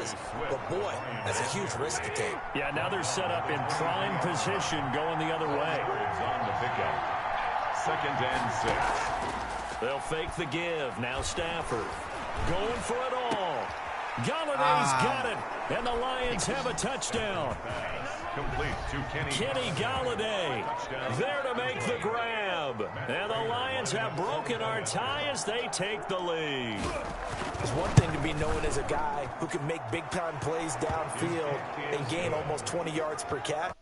is. But, boy, that's a huge risk to take. Yeah, now they're set up in prime position going the other way. On the pickup. 2nd and 6. They'll fake the give. Now Stafford going for it all. Galladay's got it, and the Lions have a touchdown. Complete to Kenny Galladay there to make the grab. And the Lions have broken our tie as they take the lead. It's one thing to be known as a guy who can make big-time plays downfield and gain almost 20 yards per catch.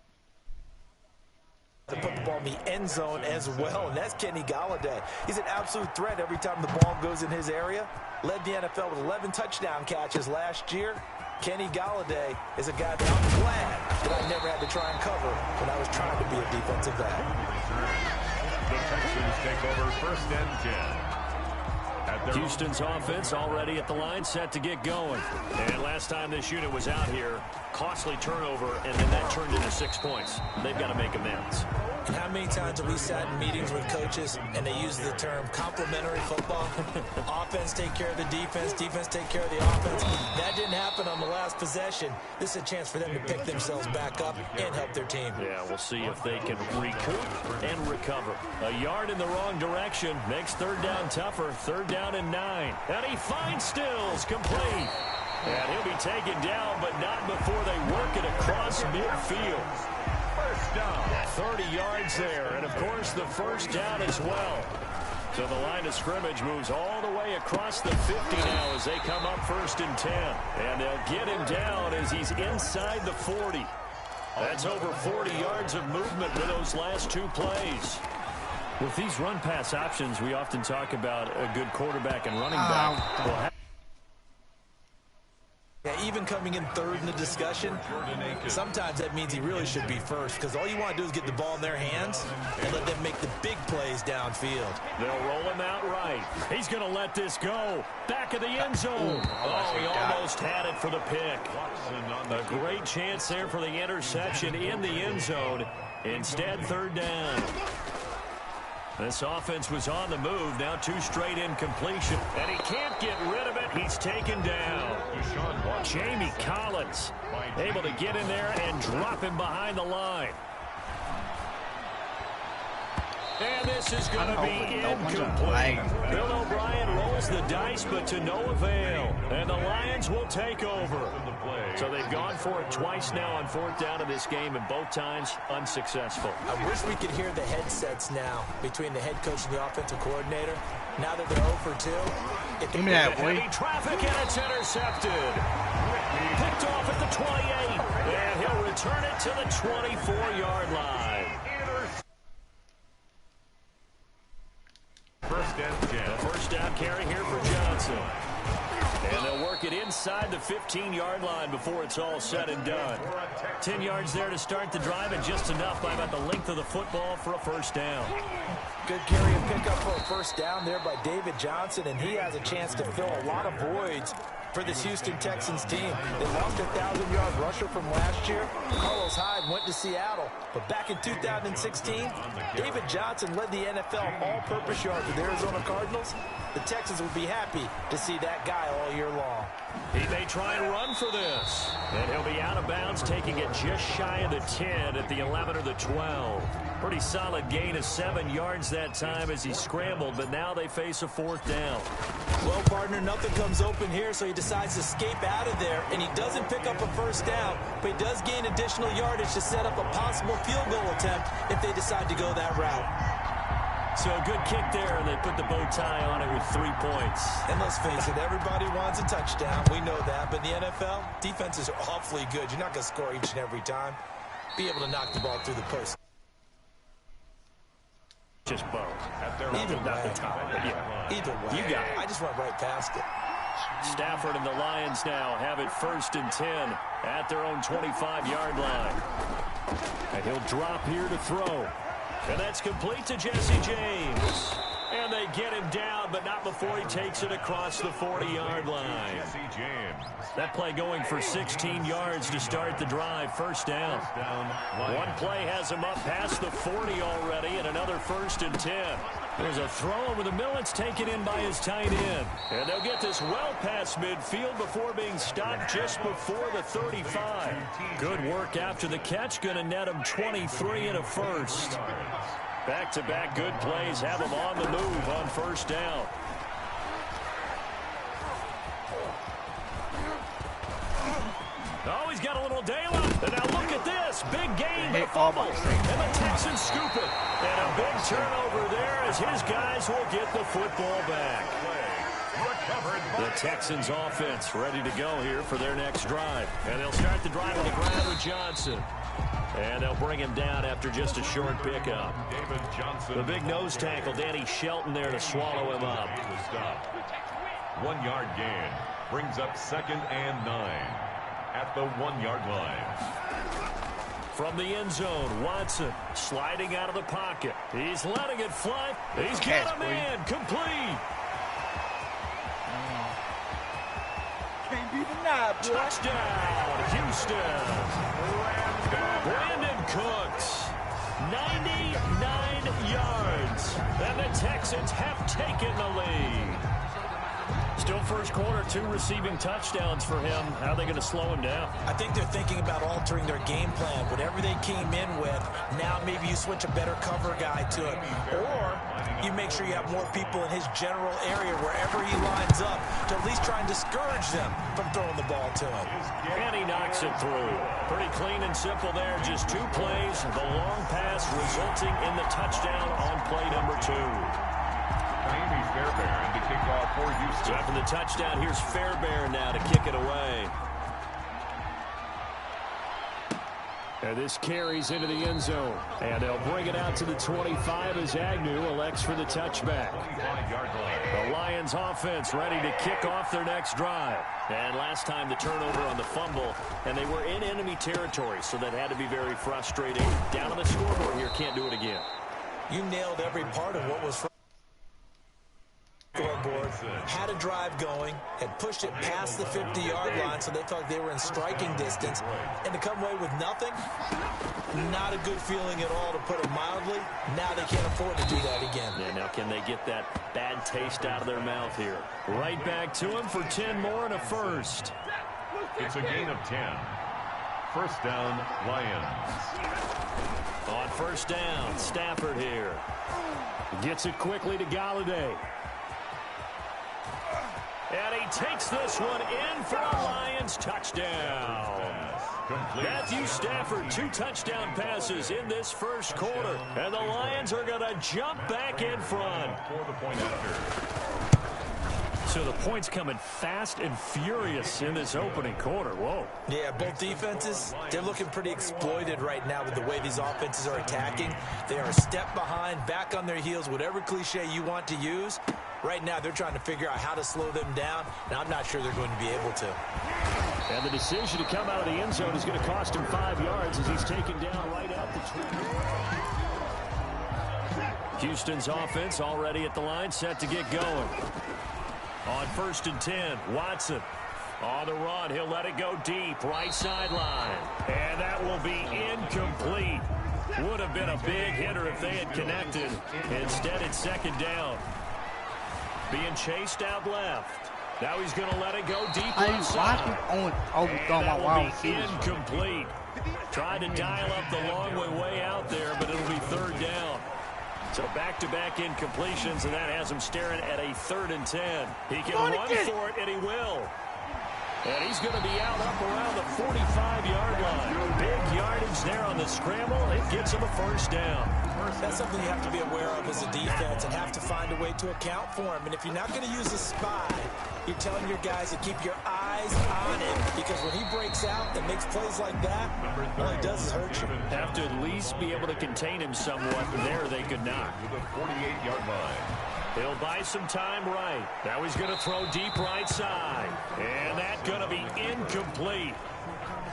To put the ball in the end zone as well, and that's Kenny Galladay. He's an absolute threat every time the ball goes in his area. Led the NFL with 11 touchdown catches last year. Kenny Galladay is a guy that I'm glad that I never had to try and cover when I was trying to be a defensive back. The Texans take over 1st and 10. Houston's offense already at the line, set to get going. And last time this unit was out here, costly turnover, and then that turned into 6 points. They've got to make amends. And how many times have we sat in meetings with coaches and they use the term complementary football? Offense take care of the defense, defense take care of the offense. That didn't happen on the last possession. This is a chance for them to pick themselves back up and help their team. Yeah, we'll see if they can recoup and recover. A yard in the wrong direction makes 3rd down tougher. 3rd down and 9. And he finds Stills, complete. And he'll be taken down, but not before they work it across midfield. 30 yards there, and of course the 1st down as well. So the line of scrimmage moves all the way across the 50 now as they come up 1st and 10. And they'll get him down as he's inside the 40. That's over 40 yards of movement with those last 2 plays. With these run-pass options, we often talk about a good quarterback and running back. Yeah, even coming in 3rd in the discussion, sometimes that means he really should be 1st, because all you want to do is get the ball in their hands and let them make the big plays downfield. They'll roll him out right. He's going to let this go. Back of the end zone. Oh, he almost had it for the pick. A great chance there for the interception in the end zone. Instead, 3rd down. This offense was on the move. Now 2 straight incompletion. And he can't get rid of it. He's taken down. Jamie Collins able to get in there and drop him behind the line. And this is going to be incomplete. Bill O'Brien rolls the dice, but to no avail. And the Lions will take over. So they've gone for it twice now on 4th down in this game, and both times unsuccessful. I wish we could hear the headsets now between the head coach and the offensive coordinator. Now that they're 0 for 2. Give me that, boy. Heavy traffic, and it's intercepted. Picked off at the 28. And he'll return it to the 24-yard line. 1st and 10. The 1st down carry here for Johnson. And they'll work it inside the 15-yard line before it's all said and done. 10 yards there to start the drive, and just enough by about the length of the football for a 1st down. Good carry and pickup for a 1st down there by David Johnson, and he has a chance to fill a lot of voids for this Houston Texans team. They lost their 1,000-yard rusher from last year. Carlos Hyde went to Seattle, but back in 2016, David Johnson led the NFL all-purpose yards with the Arizona Cardinals. The Texans will be happy to see that guy all year long. He may try and run for this. And he'll be out of bounds, taking it just shy of the 10 at the 11 or the 12. Pretty solid gain of 7 yards that time as he scrambled, but now they face a 4th down. Well, partner, nothing comes open here, so he decides to escape out of there, and he doesn't pick up a 1st down, but he does gain additional yardage to set up a possible field goal attempt if they decide to go that route. So a good kick there, and they put the bow tie on it with 3 points. And let's face it, everybody wants a touchdown. We know that. But in the NFL, defenses are awfully good. You're not going to score each and every time. Be able to knock the ball through the post. Just bow. Either way. You got it. I just went right past it. Stafford and the Lions now have it 1st and 10 at their own 25-yard line. And he'll drop here to throw. And that's complete to Jesse James. And they get him down, but not before he takes it across the 40-yard line. That play going for 16 yards to start the drive. First down. One play has him up past the 40 already, and another 1st and 10. There's a throw over the middle. It's taken in by his tight end. And they'll get this well past midfield before being stopped just before the 35. Good work after the catch. Going to net him 23 and a first. Back-to-back good plays have him on the move on first down. Oh, he's got a little daylight. And now look at this. Big gain, but fumble. And the Texans scoop it. And a big turnover there as his guys will get the football back. The Texans offense ready to go here for their next drive. And they'll start the drive on the ground with Johnson. And they'll bring him down after just a short pickup. The big nose tackle, Danny Shelton, there to swallow him up. 1 yard gain brings up 2nd and 9 at the 1 yard line. From the end zone, Watson sliding out of the pocket. He's letting it fly. He's got a man complete. Can't be denied, boy. Touchdown, Houston. Brandon Cooks, 99 yards. And the Texans have taken the lead. Still first quarter, 2 receiving touchdowns for him. How are they going to slow him down? I think they're thinking about altering their game plan. Whatever they came in with, now maybe you switch a better cover guy to it. Or you make sure you have more people in his general area wherever he lines up to at least try and discourage them from throwing the ball to him. And he knocks it through. Pretty clean and simple there. Just 2 plays. The long pass resulting in the touchdown on play number 2. Fairbairn to kick off for Houston. So after the touchdown, here's Fairbairn now to kick it away. And this carries into the end zone. And they'll bring it out to the 25 as Agnew elects for the touchback. The Lions offense ready to kick off their next drive. And last time the turnover on the fumble, and they were in enemy territory, so that had to be very frustrating. Down on the scoreboard here, can't do it again. You nailed every part of what was scoreboard, had a drive going, had pushed it past the 50-yard line, so they thought they were in striking distance, and to come away with nothing, not a good feeling at all, to put it mildly. Now they can't afford to do that again. Yeah, now can they get that bad taste out of their mouth here? Right back to him for 10 more and a first. It's a gain of 10. First down, Lions. On first down, Stafford here. Gets it quickly to Galladay. And he takes this one in for a Lions touchdown. Matthew Stafford, 2 touchdown passes in this first quarter. And the Lions are going to jump back in front. For the point after. So the points coming fast and furious in this opening quarter. Whoa. Yeah, both defenses, they're looking pretty exploited right now with the way these offenses are attacking. They are a step behind, back on their heels, whatever cliche you want to use. Right now, they're trying to figure out how to slow them down, and I'm not sure they're going to be able to. And the decision to come out of the end zone is going to cost him 5 yards as he's taken down right at the 20. Houston's offense already at the line, set to get going. On first and 10, Watson on the run. He'll let it go deep, right sideline. And that will be incomplete. Would have been a big hitter if they had connected. Instead, it's second down. Being chased out left. Now he's going to let it go deep inside. And that will be incomplete. Tried to dial up the long way out there, but it'll be third down. So back-to-back incompletions, and that has him staring at a 3rd and 10. He can run for it, and he will. And he's going to be out up around the 45-yard line. Big yardage there on the scramble. It gets him a first down. That's something you have to be aware of as a defense and have to find a way to account for him. And if you're not going to use a spy, you're telling your guys to keep your eyes on him, because when he breaks out and makes plays like that, all he does is hurt you. Have to at least be able to contain him somewhat. There they could not. To the 48-yard line. He'll buy some time right. Now he's going to throw deep right side. And that's going to be incomplete.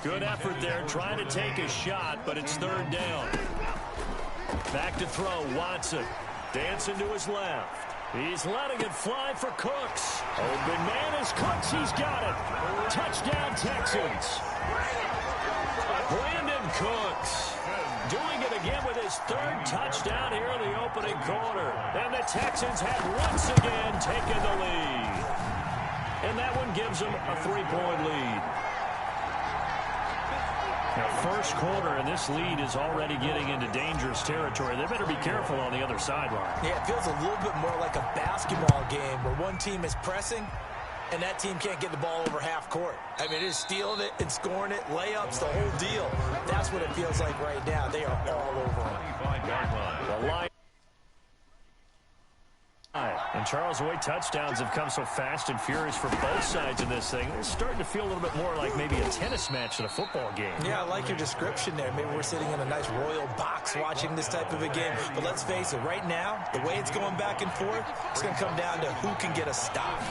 Good effort there, trying to take a shot, but it's third down. Back to throw, Watson. Dancing to his left. He's letting it fly for Cooks. Open man is Cooks. He's got it. Touchdown, Texans. Brandon Cooks doing it again with his third touchdown here in the opening quarter. And the Texans have once again taken the lead. And that one gives them a 3-point lead. Now, first quarter, and this lead is already getting into dangerous territory. They better be careful on the other sideline. Yeah, it feels a little bit more like a basketball game where one team is pressing and that team can't get the ball over half court. I mean, it is stealing it and scoring it, layups, the whole deal. That's what it feels like right now. They are all over them. The line. And Charles, the way touchdowns have come so fast and furious for both sides in this thing, it's starting to feel a little bit more like maybe a tennis match than a football game. Yeah, I like your description there. Maybe we're sitting in a nice royal box watching this type of a game. But let's face it, right now, the way it's going back and forth, it's going to come down to who can get a stop.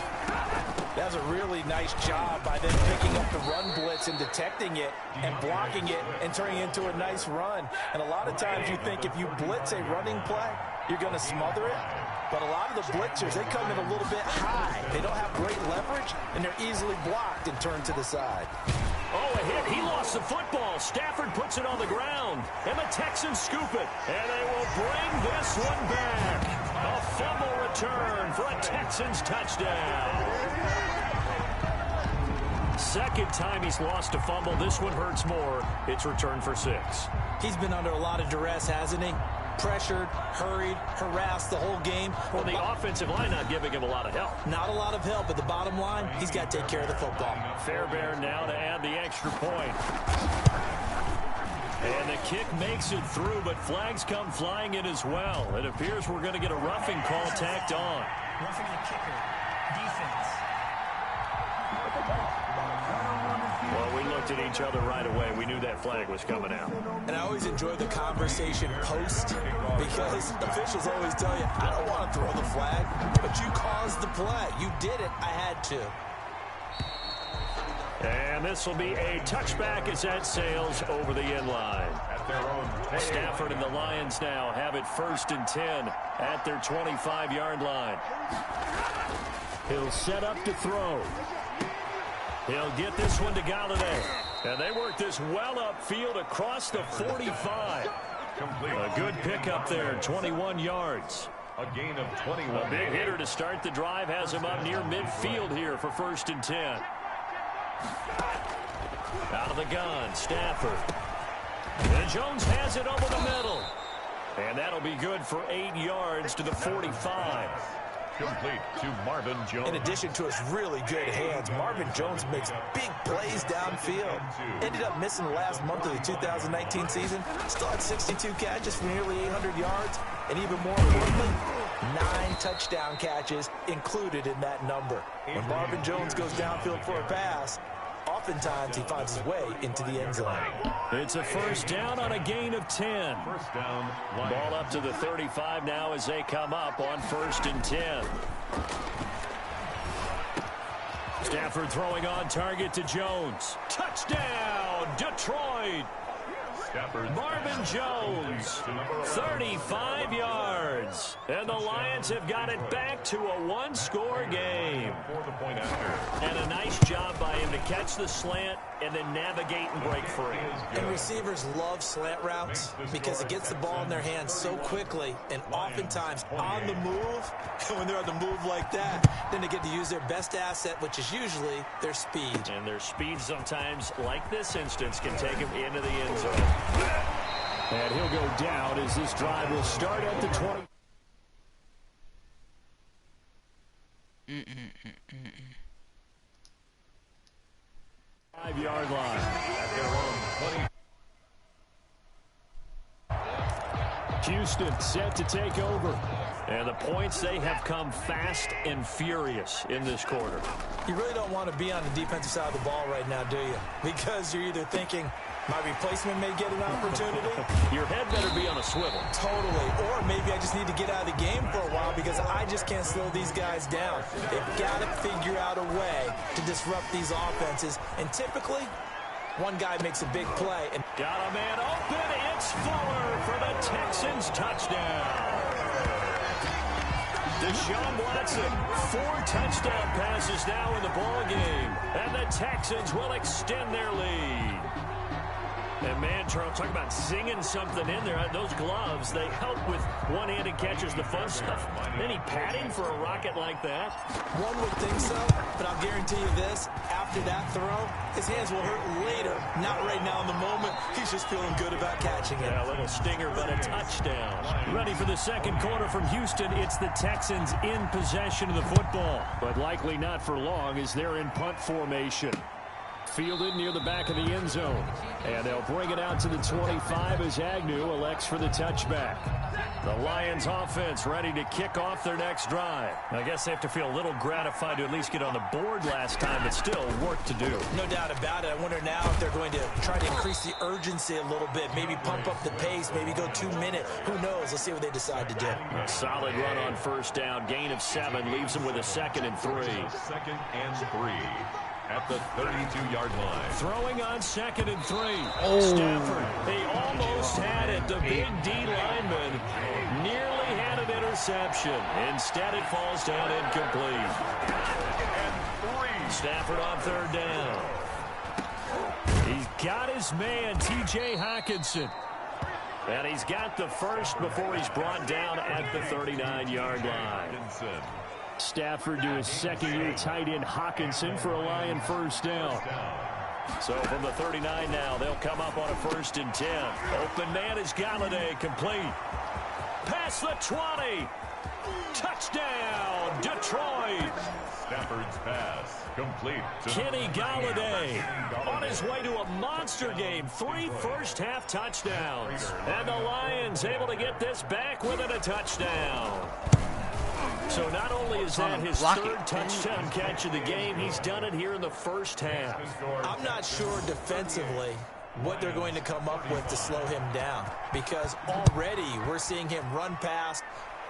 That was a really nice job by them picking up the run blitz and detecting it and blocking it and turning it into a nice run. And a lot of times you think if you blitz a running play, you're going to smother it. But a lot of the blitzers, they come in a little bit high. They don't have great leverage, and they're easily blocked and turned to the side. Oh, a hit. He lost the football. Stafford puts it on the ground. And the Texans scoop it. And they will bring this one back. A fumble return for a Texans touchdown. Second time he's lost a fumble. This one hurts more. It's returned for 6. He's been under a lot of duress, hasn't he? Pressured, hurried, harassed the whole game. Well, the offensive line not giving him a lot of help. Not a lot of help, but the bottom line, he's got to take care of the football. Fairbairn now to add the extra point. And the kick makes it through, but flags come flying in as well. It appears we're going to get a roughing call tacked on. Roughing the kicker. Defense. Well, we looked at each other right away. We knew that flag was coming out. And I always enjoy the conversation post because officials always tell you, I don't want to throw the flag, but you caused the play. You did it. I had to. And this will be a touchback as that sails over the end line. Stafford and the Lions now have it 1st and 10 at their 25-yard line. He'll set up to throw. He'll get this one to Galladay. And they work this well upfield across the 45. A good pickup there, 21 yards. A gain of 21. A big hitter to start the drive has him up near midfield here for 1st and 10. Out of the gun, Stafford. And Jones has it over the middle. And that'll be good for 8 yards to the 45. Complete to Marvin Jones. In addition to his really good hands, Marvin Jones makes big plays downfield. Ended up missing the last month of the 2019 season. Still had 62 catches for nearly 800 yards. And even more importantly, 9 touchdown catches included in that number. When Marvin Jones goes downfield for a pass, oftentimes he finds his way into the end zone. It's a 1st down on a gain of 10. 1st down. Ball up to the 35 now as they come up on 1st and 10. Stafford throwing on target to Jones. Touchdown, Detroit. Stafford. Marvin Jones, 35 yards. And the Lions have got it back to a 1-score game. For the point after. And a nice job by him to catch the slant and then navigate and break free. And receivers love slant routes because it gets the ball in their hands so quickly and oftentimes on the move. And when they're on the move like that, then they get to use their best asset, which is usually their speed. And their speed sometimes, like this instance, can take them into the end zone. And he'll go down as this drive will start at the 20. Five-yard line. At their own 20. Houston set to take over. And the points, they have come fast and furious in this quarter. You really don't want to be on the defensive side of the ball right now, do you? Because you're either thinking, my replacement may get an opportunity. Your head better be on a swivel. Totally. Or maybe I just need to get out of the game for a while because I just can't slow these guys down. They've got to figure out a way to disrupt these offenses. And typically, one guy makes a big play. And got a man open. It's Fuller for the Texans touchdown. Deshaun Watson, 4 touchdown passes now in the ball game, and the Texans will extend their lead. And man, Charles, talk about singing something in there. Those gloves, they help with one-handed catches, the fun stuff. Any padding for a rocket like that? One would think so, but I'll guarantee you this. After that throw, his hands will hurt later. Not right now in the moment. He's just feeling good about catching it. Yeah, a little stinger, but a touchdown. Ready for the second quarter from Houston. It's the Texans in possession of the football, but likely not for long as they're in punt formation. Fielded near the back of the end zone. And they'll bring it out to the 25 as Agnew elects for the touchback. The Lions offense ready to kick off their next drive. I guess they have to feel a little gratified to at least get on the board last time, but still work to do. No doubt about it. I wonder now if they're going to try to increase the urgency a little bit, maybe pump up the pace, maybe go 2-minute. Who knows? Let's see what they decide to do. A solid run on first down. Gain of 7 leaves them with a 2nd and 3. 2nd and 3. At the 32-yard line. Throwing on 2nd and 3. Stafford, he almost had it. The big D lineman nearly had an interception. Instead, it falls down incomplete. And 3. Stafford on 3rd down. He's got his man, T.J. Hockenson. And he's got the first before he's brought down at the 39-yard line. Stafford to his 2nd-year tight end Hockenson for a Lion first down. So from the 39 now, they'll come up on a 1st and 10. Open man is Galladay, complete. Past the 20. Touchdown, Detroit. Stafford's pass, complete. Kenny Galladay on his way to a monster game. 3 first-half touchdowns. And the Lions able to get this back within a touchdown. So not only is that his 3rd touchdown catch of the game, he's done it here in the first half. I'm not sure defensively what they're going to come up with to slow him down, because already we're seeing him run past,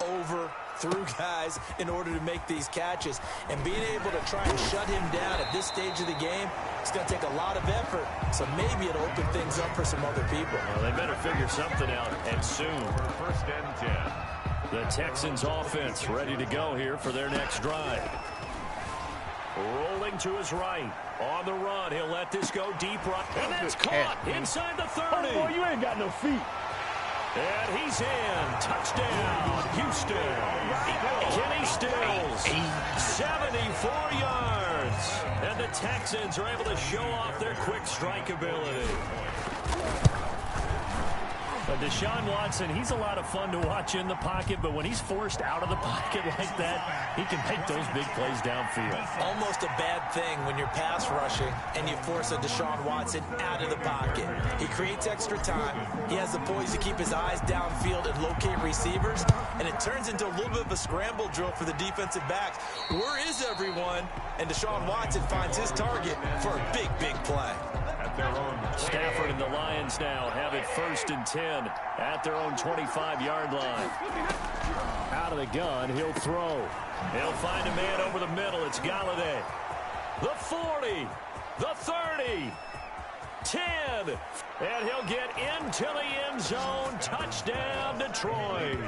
over, through guys in order to make these catches. And being able to try and shut him down at this stage of the game, it's going to take a lot of effort. So maybe it'll open things up for some other people. Well, they better figure something out, and soon. 1st and 10. The Texans offense ready to go here for their next drive. Rolling to his right. On the run. He'll let this go deep right. And that's caught inside the 30. Oh, boy, you ain't got no feet. And he's in. Touchdown, Houston. Kenny Stills, 74 yards. And the Texans are able to show off their quick strike ability. But Deshaun Watson, he's a lot of fun to watch in the pocket, but when he's forced out of the pocket like that, he can make those big plays downfield. Almost a bad thing when you're pass rushing and you force a Deshaun Watson out of the pocket. He creates extra time. He has the poise to keep his eyes downfield and locate receivers, and it turns into a little bit of a scramble drill for the defensive backs. Where is everyone? And Deshaun Watson finds his target for a big, big play. Stafford and the Lions now have it 1st and 10 at their own 25-yard line. Out of the gun, he'll throw. He'll find a man over the middle. It's Galladay. The 40, the 30, 10, and he'll get into the end zone. Touchdown, Detroit.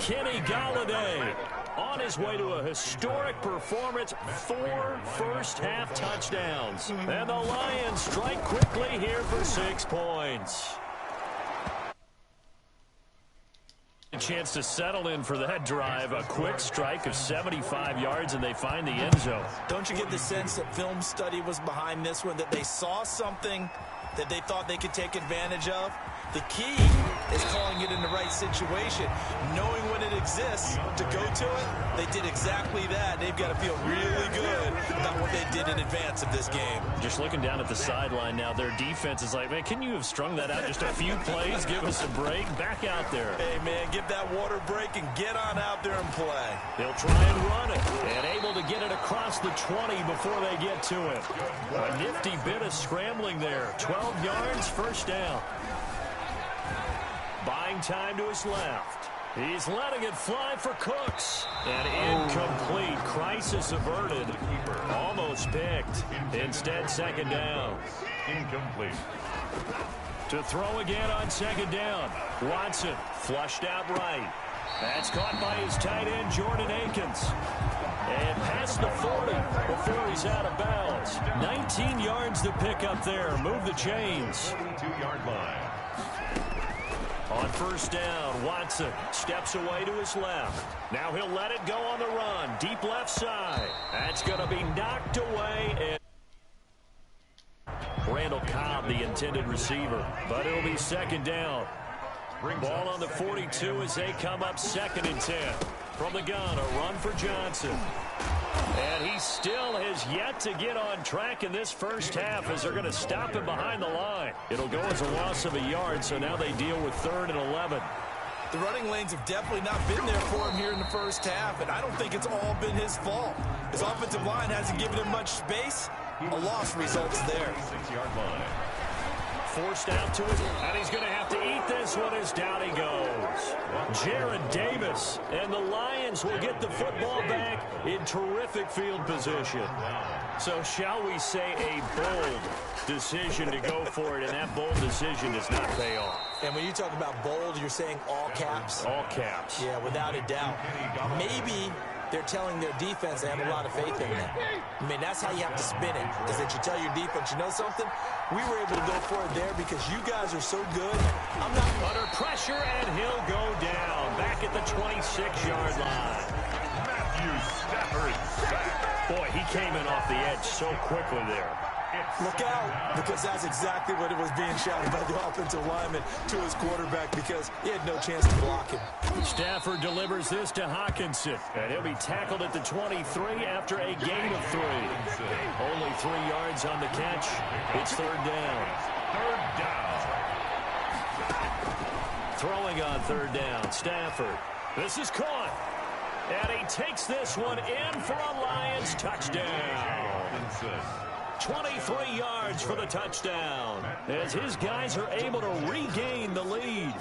Kenny Galladay on his way to a historic performance, 4 first-half touchdowns. And the Lions strike quickly here for 6 points. A chance to settle in for that drive. A quick strike of 75 yards, and they find the end zone. Don't you get the sense that film study was behind this one, that they saw something that they thought they could take advantage of? The key is calling it in the right situation, knowing when it exists to go to it. They did exactly that. They've got to feel really good about what they did in advance of this game. Just looking down at the sideline now, their defense is like, man, can you have strung that out just a few plays? Give us a break. Back out there. Hey, man, give that water break and get on out there and play. They'll try and run it, and able to get it across the 20 before they get to it. A nifty bit of scrambling there. 12 yards, first down. Buying time to his left. He's letting it fly for Cooks. And incomplete. Crisis averted. Almost picked. Instead, second down. Incomplete. To throw again on second down. Watson flushed out right. That's caught by his tight end, Jordan Akins. And past the 40 before he's out of bounds. 19 yards to pick up there. Move the chains. 42-yard line. On first down, Watson steps away to his left. Now he'll let it go on the run. Deep left side. That's going to be knocked away. And Randall Cobb, the intended receiver. But it'll be second down. Ball on the 42 as they come up 2nd and 10. From the gun, a run for Johnson. And he still has yet to get on track in this first half as they're going to stop him behind the line. It'll go as a loss of a yard, so now they deal with 3rd and 11. The running lanes have definitely not been there for him here in the first half, and I don't think it's all been his fault. His offensive line hasn't given him much space. A loss results there. 6-yard line. Forced out to it, and he's going to have to eat this one as down he goes. Jared Davis, and the Lions will get the football back in terrific field position. So shall we say a bold decision to go for it, and that bold decision does not pay off. And when you talk about bold, you're saying all caps? All caps. Yeah, without a doubt. Maybe they're telling their defense they have a lot of faith in them. I mean, that's how you have to spin it, is that you tell your defense, you know something? We were able to go for it there because you guys are so good. I'm not under pressure, and he'll go down back at the 26-yard line. Matthew Stafford sack. Boy, he came in off the edge so quickly there. Look out, because that's exactly what it was being shouted by the offensive lineman to his quarterback because he had no chance to block him. Stafford delivers this to Hawkinson, and he'll be tackled at the 23 after a gain of 3. Only 3 yards on the catch. It's 3rd down. 3rd down. Throwing on 3rd down, Stafford. This is caught. And he takes this one in for a Lions touchdown. 23 yards for the touchdown as his guys are able to regain the lead.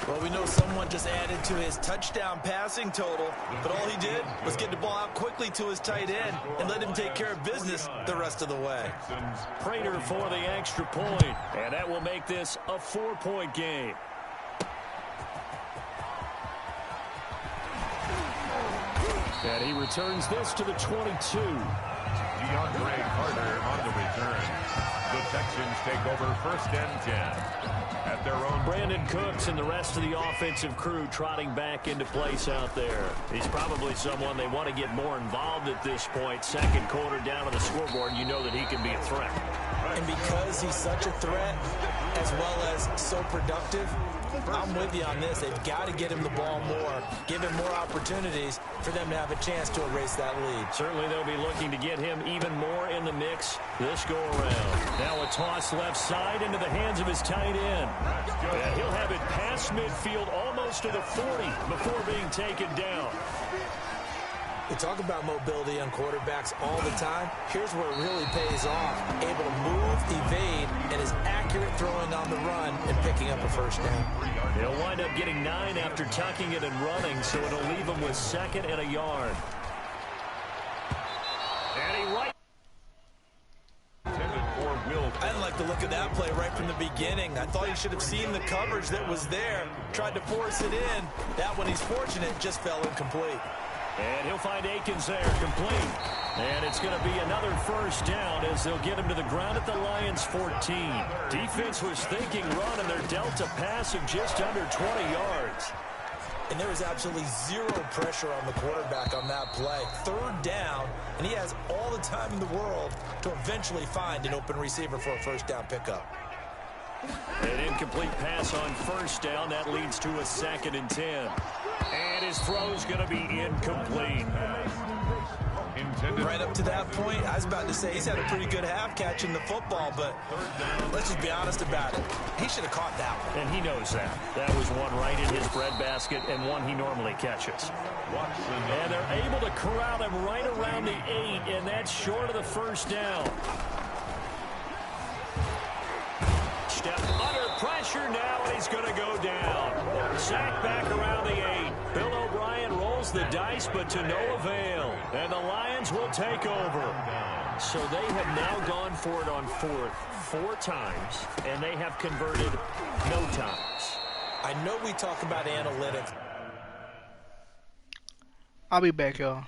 Well, we know someone just added to his touchdown passing total, but all he did was get the ball out quickly to his tight end and let him take care of business the rest of the way. Prater for the extra point, and that will make this a 4-point game. And he returns this to the 22. DeAndre Carter on the return. The Texans take over 1st and 10 at their own. Brandon Cooks and the rest of the offensive crew trotting back into place out there. He's probably someone they want to get more involved at this point. 2nd quarter down on the scoreboard, you know that he can be a threat. And because he's such a threat, as well as so productive, I'm with you on this. They've got to get him the ball more, give him more opportunities for them to have a chance to erase that lead. Certainly they'll be looking to get him even more in the mix this go-around. Now a toss left side into the hands of his tight end. And he'll have it past midfield almost to the 40 before being taken down. We talk about mobility on quarterbacks all the time. Here's where it really pays off. Able to move, evade, and is accurate throwing on the run and picking up a 1st down. He'll wind up getting 9 after tucking it and running, so it'll leave him with 2nd and a yard. And he right. I didn't like the look of that play right from the beginning. I thought he should have seen the coverage that was there, tried to force it in. That one, he's fortunate, just fell incomplete. And he'll find Akins there, complete. And it's going to be another 1st down as they'll get him to the ground at the Lions' 14. Defense was thinking run, and they're dealt a pass of just under 20 yards. And there was absolutely zero pressure on the quarterback on that play. 3rd down, and he has all the time in the world to eventually find an open receiver for a 1st down pickup. An incomplete pass on 1st down. That leads to a 2nd and 10. And his throw's going to be incomplete. Right up to that point, I was about to say he's had a pretty good half catching the football, but let's just be honest about it. He should have caught that one. And he knows that. That was one right in his breadbasket and one he normally catches. And they're able to corral him right around the 8, and that's short of the 1st down. Step under pressure now, and he's going to go down. Sacked back around the 8. Bill O'Brien rolls the dice, but to no avail. And the Lions will take over. So they have now gone for it on 4th 4 times, and they have converted no times. I know we talk about analytics. I'll be back, y'all.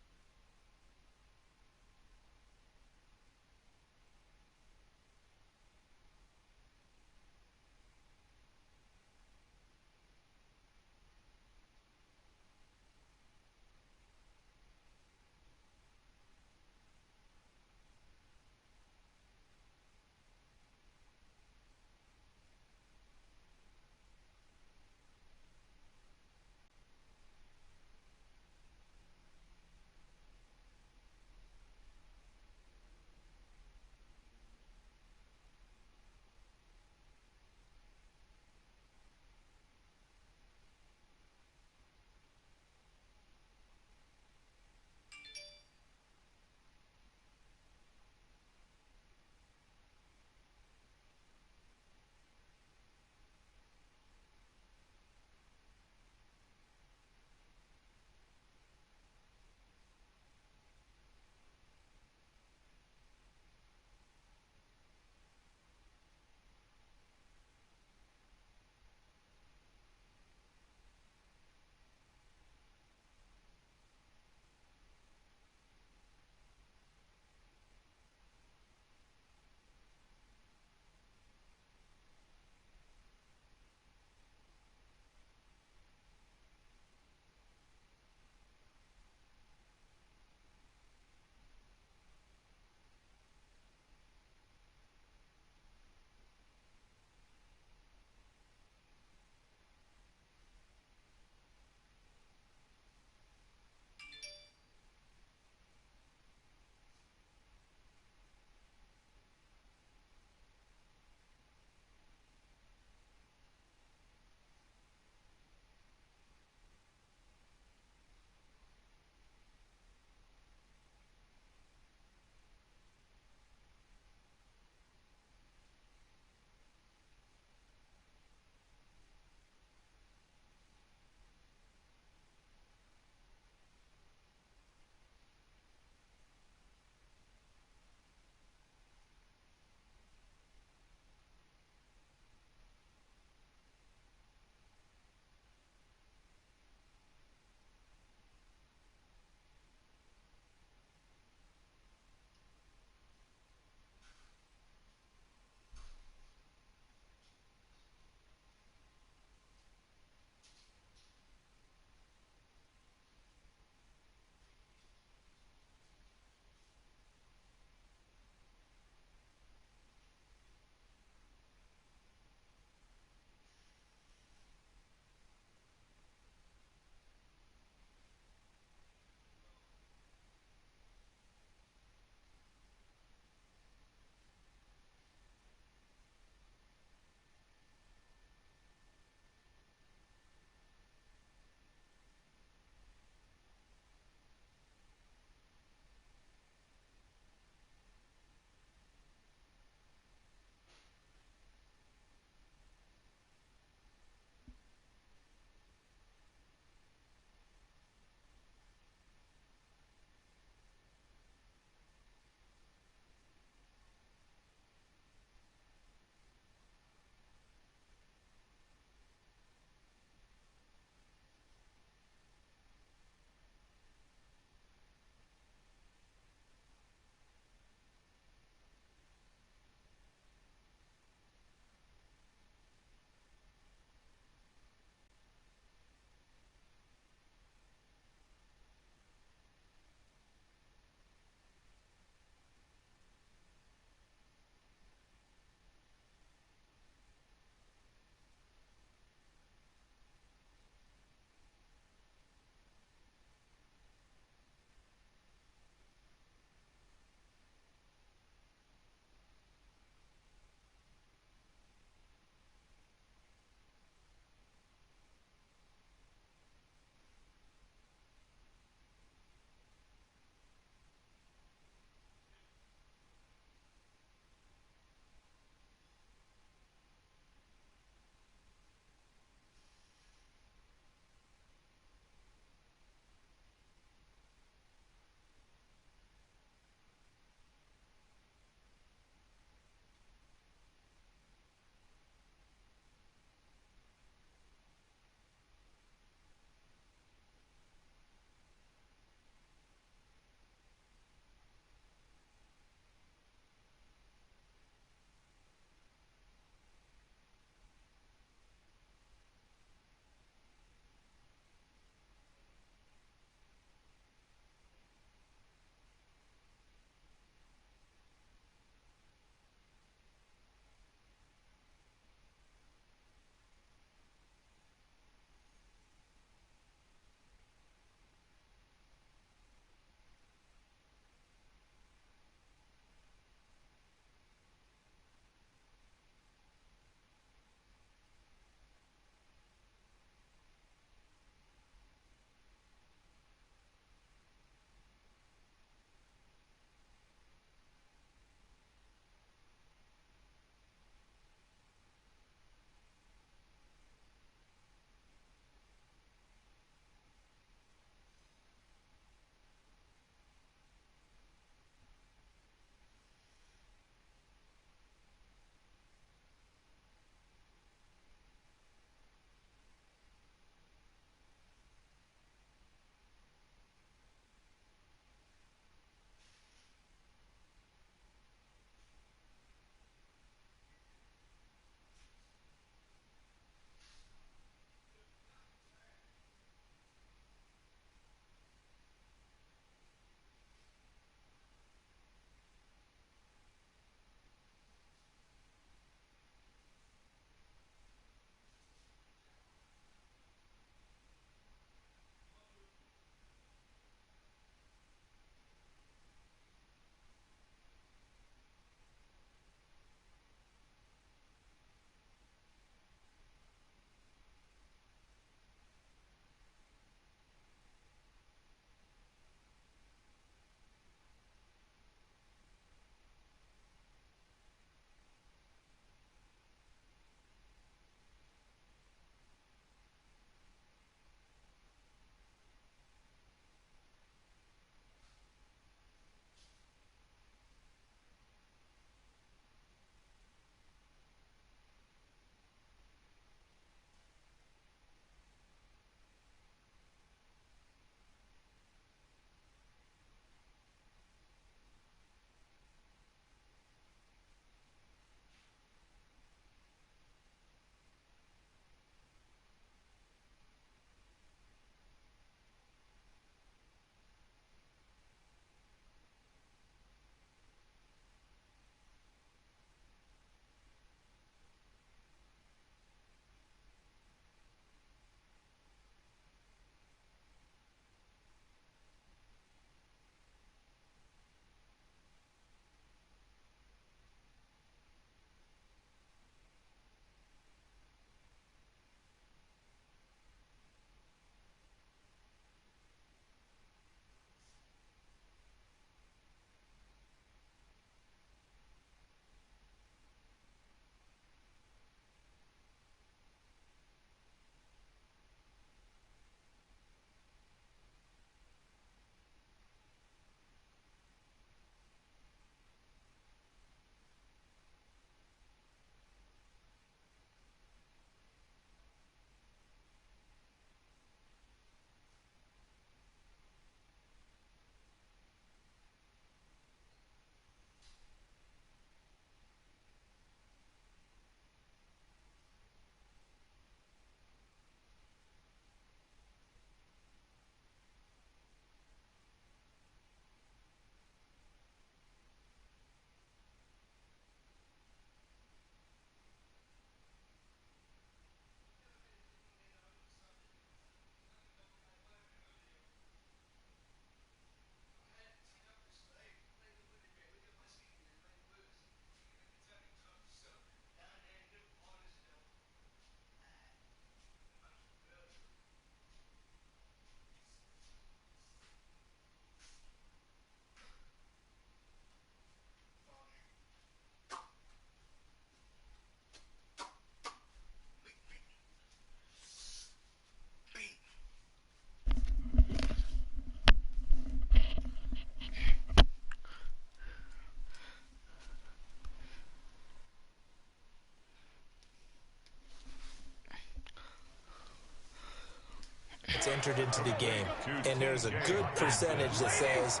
entered into the game, and there's a good percentage that says,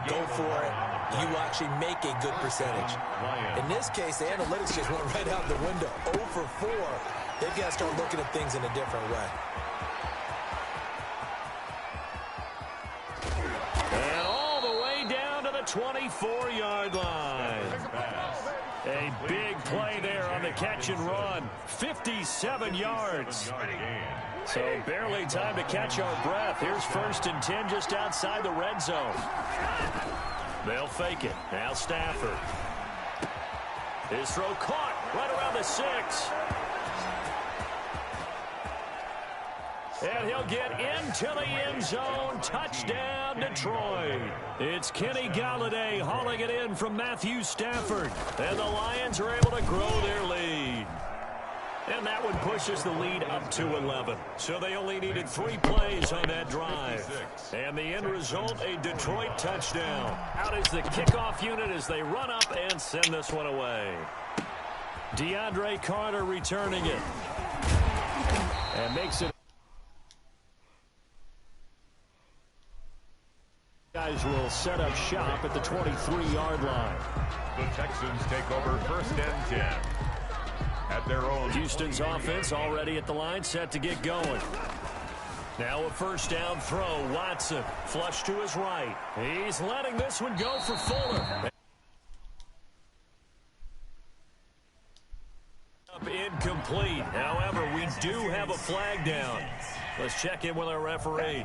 go for it. You actually make a good percentage. In this case, the analytics just went right out the window. 0 for 4. They've got to start looking at things in a different way. And all the way down to the 24-yard line. A big play there on the catch and run. 57 yards. So barely time to catch our breath. Here's 1st and 10 just outside the red zone. They'll fake it. Now Stafford. His throw caught right around the 6. And he'll get into the end zone. Touchdown, Detroit. It's Kenny Galladay hauling it in from Matthew Stafford. And the Lions are able to grow their lead. And that one pushes the lead up to 11. So they only needed 3 plays on that drive. And the end result, a Detroit touchdown. Out is the kickoff unit as they run up and send this one away. DeAndre Carter returning it. And makes it. Guys will set up shop at the 23-yard line. The Texans take over 1st and 10. At their own. Houston's offense already at the line, set to get going. Now a 1st down throw. Watson flush to his right. He's letting this one go for Fuller. Incomplete. However, we do have a flag down. Let's check in with our referee.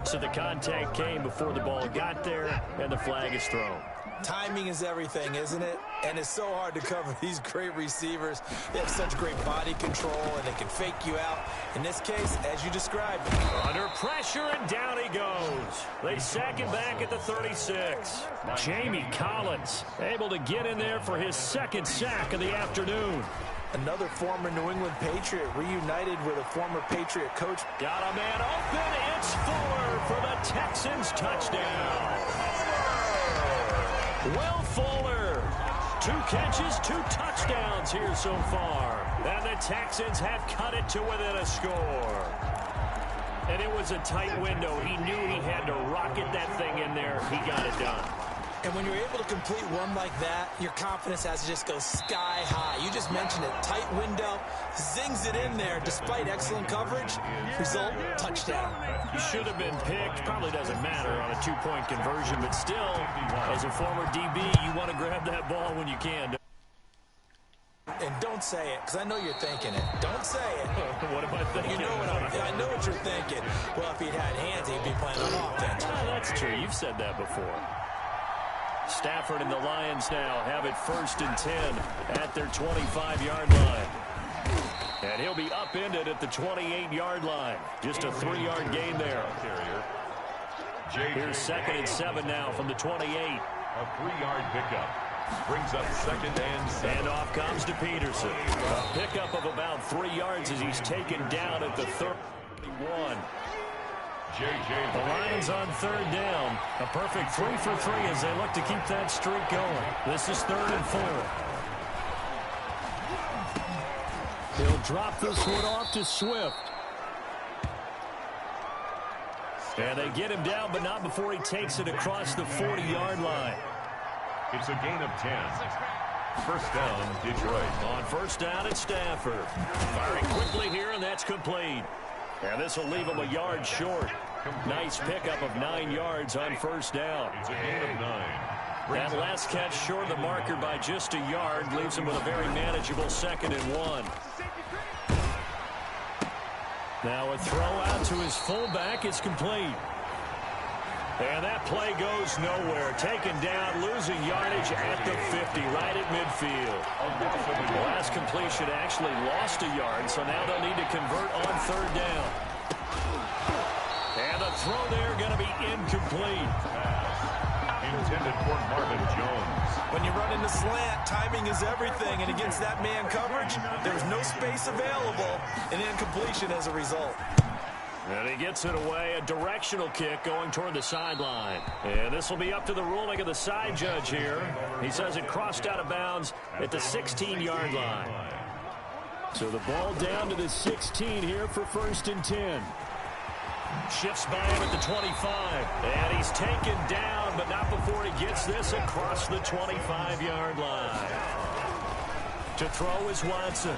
So the contact came before the ball got there, and the flag is thrown. Timing is everything, isn't it? And it's so hard to cover these great receivers. They have such great body control, and they can fake you out. In this case, as you described. Under pressure, and down he goes. They sack him back at the 36. Jamie Collins able to get in there for his 2nd sack of the afternoon. Another former New England Patriot reunited with a former Patriot coach. Got a man open. It's Fuller for the Texans touchdown. Will Fuller. 2 catches, 2 touchdowns here so far. And the Texans have cut it to within a score. And it was a tight window. He knew he had to rocket that thing in there. He got it done. And when you're able to complete one like that, your confidence has to just go sky high. You just mentioned it. Tight window, zings it in there despite excellent coverage. Result, touchdown. He should have been picked. Probably doesn't matter on a 2-point conversion, but still, as a former DB, you want to grab that ball when you can. And don't say it, because I know you're thinking it. Don't say it. What am I thinking? You know what I know what you're thinking. Well, if he'd had hands, he'd be playing on offense. Oh, that's true. You've said that before. Stafford and the Lions now have it 1st and 10 at their 25-yard line. And he'll be upended at the 28-yard line. Just a 3-yard gain there. Here's 2nd and 7 now from the 28. A 3-yard pickup. Brings up 2nd and 7. And off comes to Peterson. A pickup of about 3 yards as he's taken down at the 31. The Lions on 3rd down. A perfect 3 for 3 as they look to keep that streak going. This is 3rd and 4. He'll drop this one off to Swift. And they get him down, but not before he takes it across the 40-yard line. It's a gain of 10. 1st down, Detroit. On 1st down, it's Stafford. Firing quickly here, and that's complete. And this will leave him a yard short. Nice pickup of 9 yards on 1st down. It's a gain of 9. That last catch short of the marker by just a yard leaves him with a very manageable 2nd and 1. Now a throw out to his fullback is complete. And that play goes nowhere. Taken down, losing yardage at the 50, right at midfield. The last completion actually lost a yard, so now they'll need to convert on 3rd down. And the throw there going to be incomplete. Intended for Marvin Jones. When you run into slant, timing is everything. And against that man coverage, there was no space available, and incompletion as a result. And he gets it away, a directional kick going toward the sideline. And this will be up to the ruling of the side judge here. He says it crossed out of bounds at the 16-yard line. So the ball down to the 16 here for 1st and 10. Shifts by him at the 25. And he's taken down, but not before he gets this across the 25-yard line. To throw is Watson.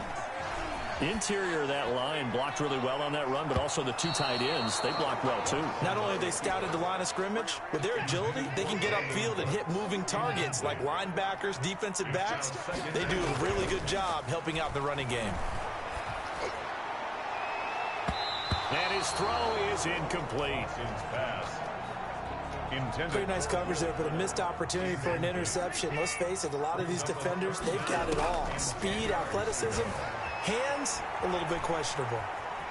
The interior of that line blocked really well on that run, but also the two tight ends, they blocked well too. Not only have they scouted the line of scrimmage, with their agility, they can get upfield and hit moving targets like linebackers, defensive backs. They do a really good job helping out the running game. And his throw is incomplete. Very nice coverage there, but a missed opportunity for an interception. Let's face it, a lot of these defenders, they've got it all. Speed, athleticism, hands, a little bit questionable.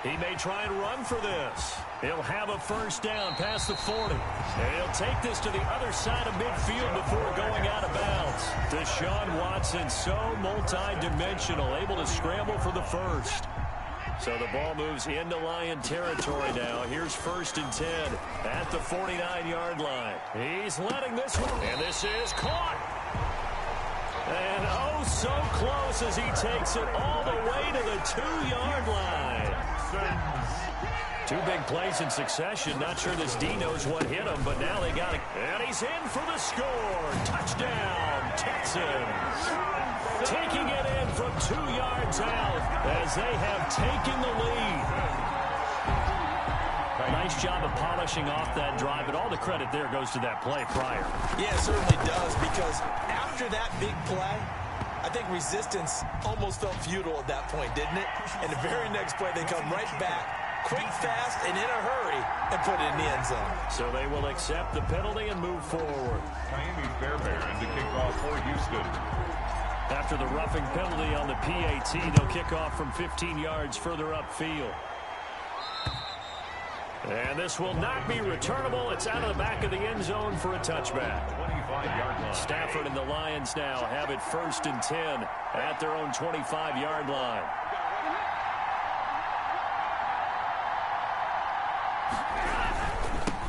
He may try and run for this. He'll have a first down past the 40. And he'll take this to the other side of midfield before going out of bounds. Deshaun Watson, so multi-dimensional, able to scramble for the first. So the ball moves into Lion territory now. Here's 1st and 10 at the 49-yard line. He's letting this one, and this is caught. And oh, so close as he takes it all the way to the 2-yard line. 2 big plays in succession. Not sure this D knows what hit him, but now they got it. And he's in for the score. Touchdown, Texans. Taking it in from 2 yards out as they have taken the lead. Nice job of polishing off that drive, but all the credit there goes to that play prior. Yeah, it certainly does, because after that big play, I think resistance almost felt futile at that point, didn't it? And the very next play, they come right back, quick, fast, and in a hurry, and put it in the end zone. So they will accept the penalty and move forward. Miami Fairbairn to kick off for Houston. After the roughing penalty on the PAT, they'll kick off from 15 yards further upfield. And this will not be returnable. It's out of the back of the end zone for a touchback. 25-yard line. Stafford and the Lions now have it 1st and 10 at their own 25-yard line.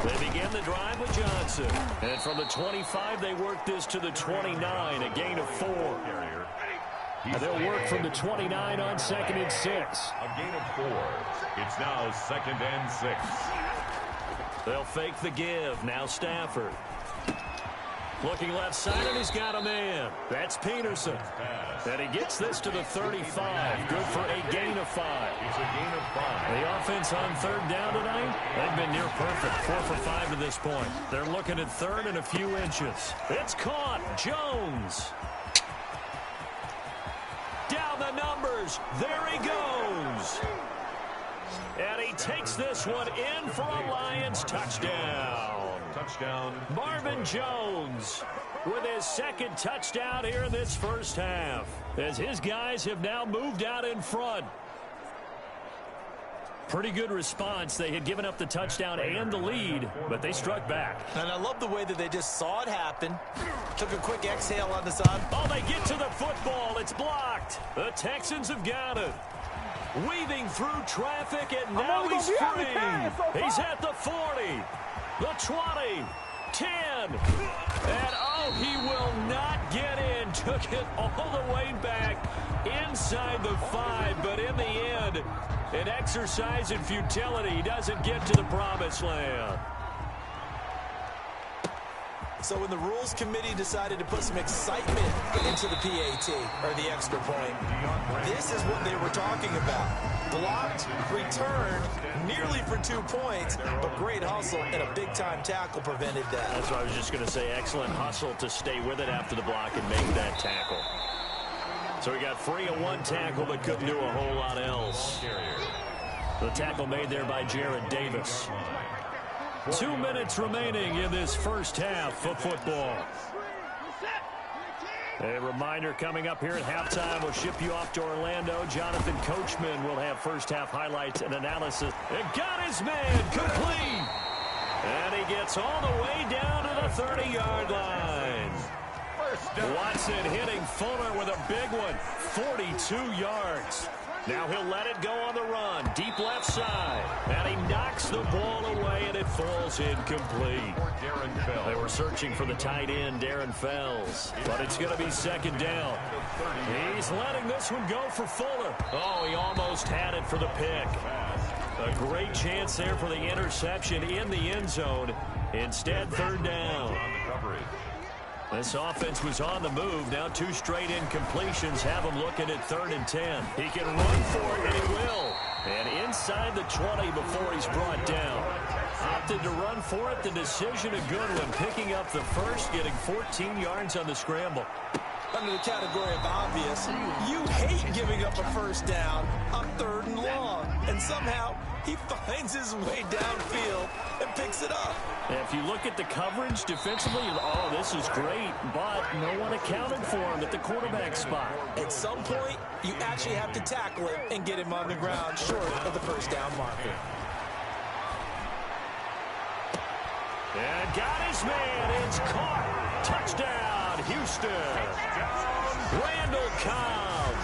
They begin the drive with Johnson. And from the 25, they work this to the 29, a gain of 4. And they'll work from the 29 on 2nd and 6. A gain of 4. It's now 2nd and 6. They'll fake the give. Now Stafford. Looking left side, and he's got a man. That's Peterson. And he gets this to the 35. Good for a gain of 5. It's a gain of 5. The offense on 3rd down tonight, they've been near perfect. 4 for 5 to this point. They're looking at 3rd and a few inches. It's caught. Jones. Down the numbers. There he goes. And he takes this one in for a Lions touchdown. Touchdown. Marvin Jones with his 2nd touchdown here in this first half, as his guys have now moved out in front. Pretty good response. They had given up the touchdown and the lead, but they struck back. And I love the way that they just saw it happen. Took a quick exhale on the side. Oh, they get to the football. It's blocked. The Texans have got it. Weaving through traffic, and now he's free. He's at the 40, the 20, 10. And, oh, he will not get in. Took it all the way back inside the 5, but in the end, an exercise in futility. He doesn't get to the promised land. So when the rules committee decided to put some excitement into the PAT, or the extra point, this is what they were talking about. Blocked, returned, nearly for 2 points, but great hustle and a big-time tackle prevented that. That's what I was just going to say. Excellent hustle to stay with it after the block and make that tackle. So he got free of 1 tackle, but couldn't do a whole lot else. The tackle made there by Jared Davis. 2 minutes remaining in this first half of football. A reminder coming up here at halftime. We'll ship you off to Orlando. Jonathan Coachman will have first half highlights and analysis. And got his man complete. And he gets all the way down to the 30-yard line. Watson hitting Fuller with a big one. 42 yards. Now he'll let it go on the run. Deep left side. And he knocks the ball away, and it falls incomplete. They were searching for the tight end, Darren Fells. But it's going to be 2nd down. He's letting this one go for Fuller. Oh, he almost had it for the pick. A great chance there for the interception in the end zone. Instead, third down. On the coverage. This offense was on the move. Now 2 straight incompletions have him looking at 3rd and 10. He can run for it, and he will. And inside the 20 before he's brought down. Opted to run for it. The decision a good one. Picking up the first, getting 14 yards on the scramble. Under the category of obvious, you hate giving up a first down on 3rd and long. And somehow, he finds his way downfield and picks it up. If you look at the coverage defensively, oh, this is great, but no one accounted for him at the quarterback spot. At some point, you actually have to tackle him and get him on the ground short of the first down marker. And got his man. It's caught. Touchdown, Houston. Randall Cobb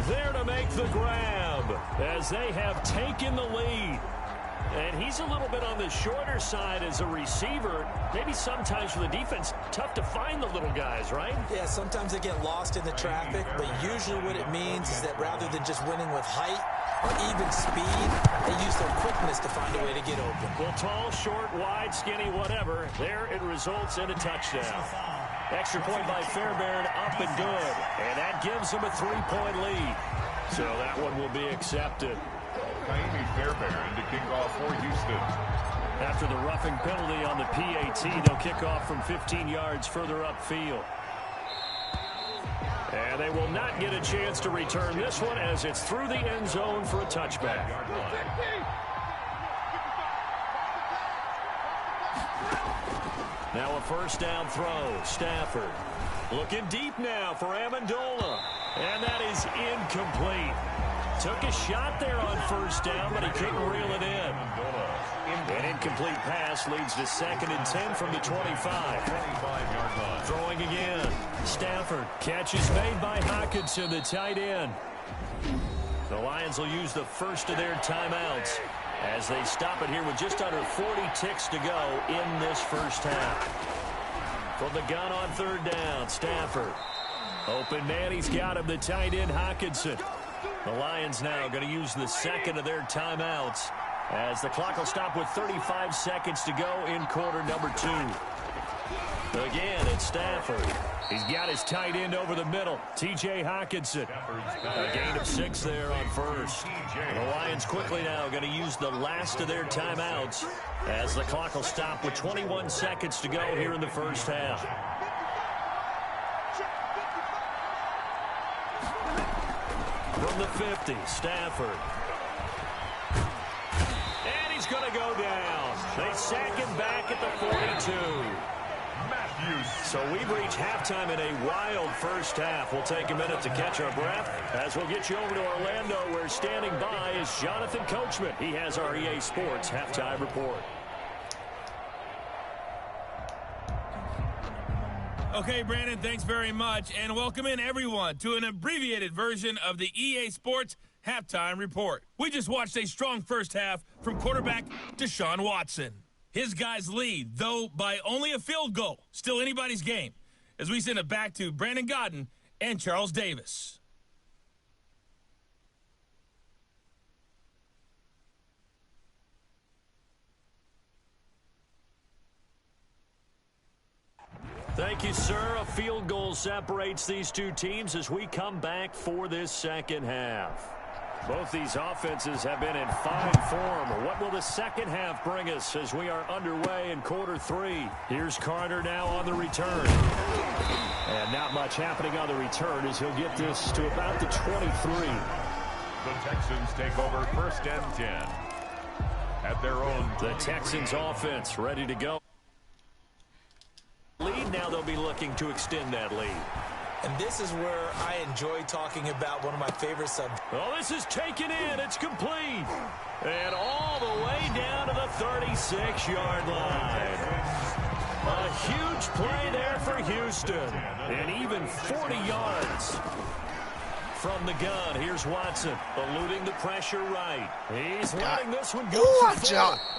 there to make the grab as they have taken the lead. And he's a little bit on the shorter side as a receiver. Maybe sometimes for the defense, tough to find the little guys, right? Yeah, sometimes they get lost in the traffic, but usually what it means is that rather than just winning with height or even speed, they use their quickness to find a way to get open. Well, tall, short, wide, skinny, whatever. There it results in a touchdown. Extra point by Fairbairn, up and good. And that gives them a 3-point lead. So that one will be accepted. Naomi Fairbairn to kick off for Houston. After the roughing penalty on the PAT, they'll kick off from 15 yards further upfield. And they will not get a chance to return this one as it's through the end zone for a touchback. Now a first down throw. Stafford looking deep now for Amendola. And that is incomplete. Took a shot there on first down, but he couldn't reel it in. An incomplete pass leads to 2nd and 10 from the 25. Throwing again. Stafford. Catch is made by Hockenson, the tight end. The Lions will use the first of their timeouts as they stop it here with just under 40 ticks to go in this first half. From the gun on 3rd down, Stafford. Open man, he's got him, the tight end, Hockenson. The Lions now going to use the second of their timeouts as the clock will stop with 35 seconds to go in quarter number 2. Again, it's Stafford. He's got his tight end over the middle, T.J. Hockenson. A gain of 6 there on first. The Lions quickly now going to use the last of their timeouts as the clock will stop with 21 seconds to go here in the first half. From the 50, Stafford. And he's going to go down. They sack him back at the 42. So we've reached halftime in a wild first half. We'll take a minute to catch our breath as we'll get you over to Orlando, where standing by is Jonathan Coachman. He has our EA Sports halftime report. Okay, Brandon, thanks very much, and welcome in everyone to an abbreviated version of the EA Sports Halftime Report. We just watched a strong first half from quarterback Deshaun Watson. His guys lead, though by only a field goal. Still anybody's game, as we send it back to Brandon Godden and Charles Davis. Thank you, sir. A field goal separates these two teams as we come back for this second half. Both these offenses have been in fine form. What will the second half bring us as we are underway in quarter 3? Here's Carter now on the return. And not much happening on the return as he'll get this to about the 23. The Texans take over 1st and 10 at their own. The Texans offense ready to go. Lead now, they'll be looking to extend that lead. And this is where I enjoy talking about one of my favorite subjects. Oh, this is taken in. It's complete. And all the way down to the 36-yard line. A huge play there for Houston. And even 40 yards from the gun. Here's Watson eluding the pressure right. He's letting this one go.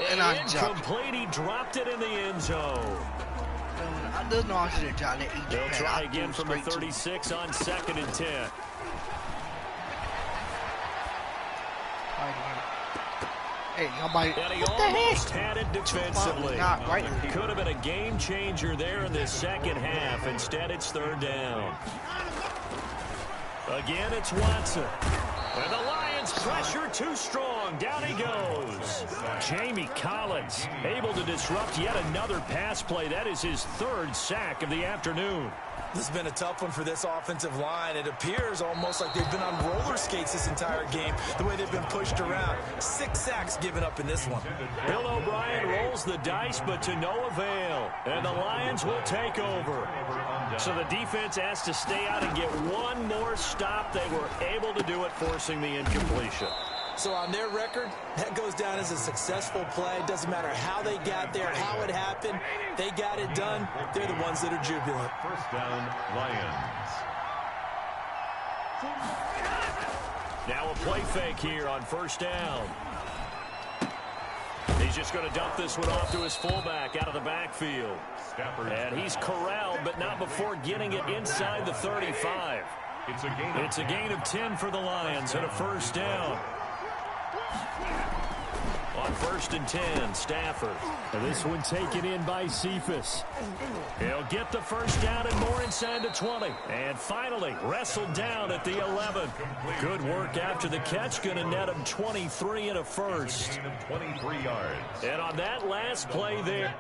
And incomplete. He dropped it in the end zone. They'll try again from the 36 on 2nd and 10. Hey, nobody. And he What the almost heck? had it defensively. Not right. Could have been a game changer there in the second half. Instead, it's third down. Again, it's Watson. And the Lions pressure too strong. Down he goes. Jamie Collins able to disrupt yet another pass play. That is his third sack of the afternoon. This has been a tough one for this offensive line. It appears almost like they've been on roller skates this entire game, the way they've been pushed around. 6 sacks given up in this one. Bill O'Brien rolls the dice, but to no avail. And the Lions will take over. So the defense has to stay out and get one more stop. They were able to do it, forcing the incompletion. So on their record, that goes down as a successful play. It doesn't matter how they got there, how it happened. They got it done. They're the ones that are jubilant. First down, Lions. Now a play fake here on first down. He's just going to dump this one off to his fullback out of the backfield. And he's corralled, but not before getting it inside the 35. It's a gain of 10 for the Lions and a first down. On first and 10, Stafford. And this one taken in by Cephas. He'll get the first down and more inside the 20. And finally, wrestled down at the 11. Good work after the catch. Going to net him 23 and a first. 23 yards. And on that last play there.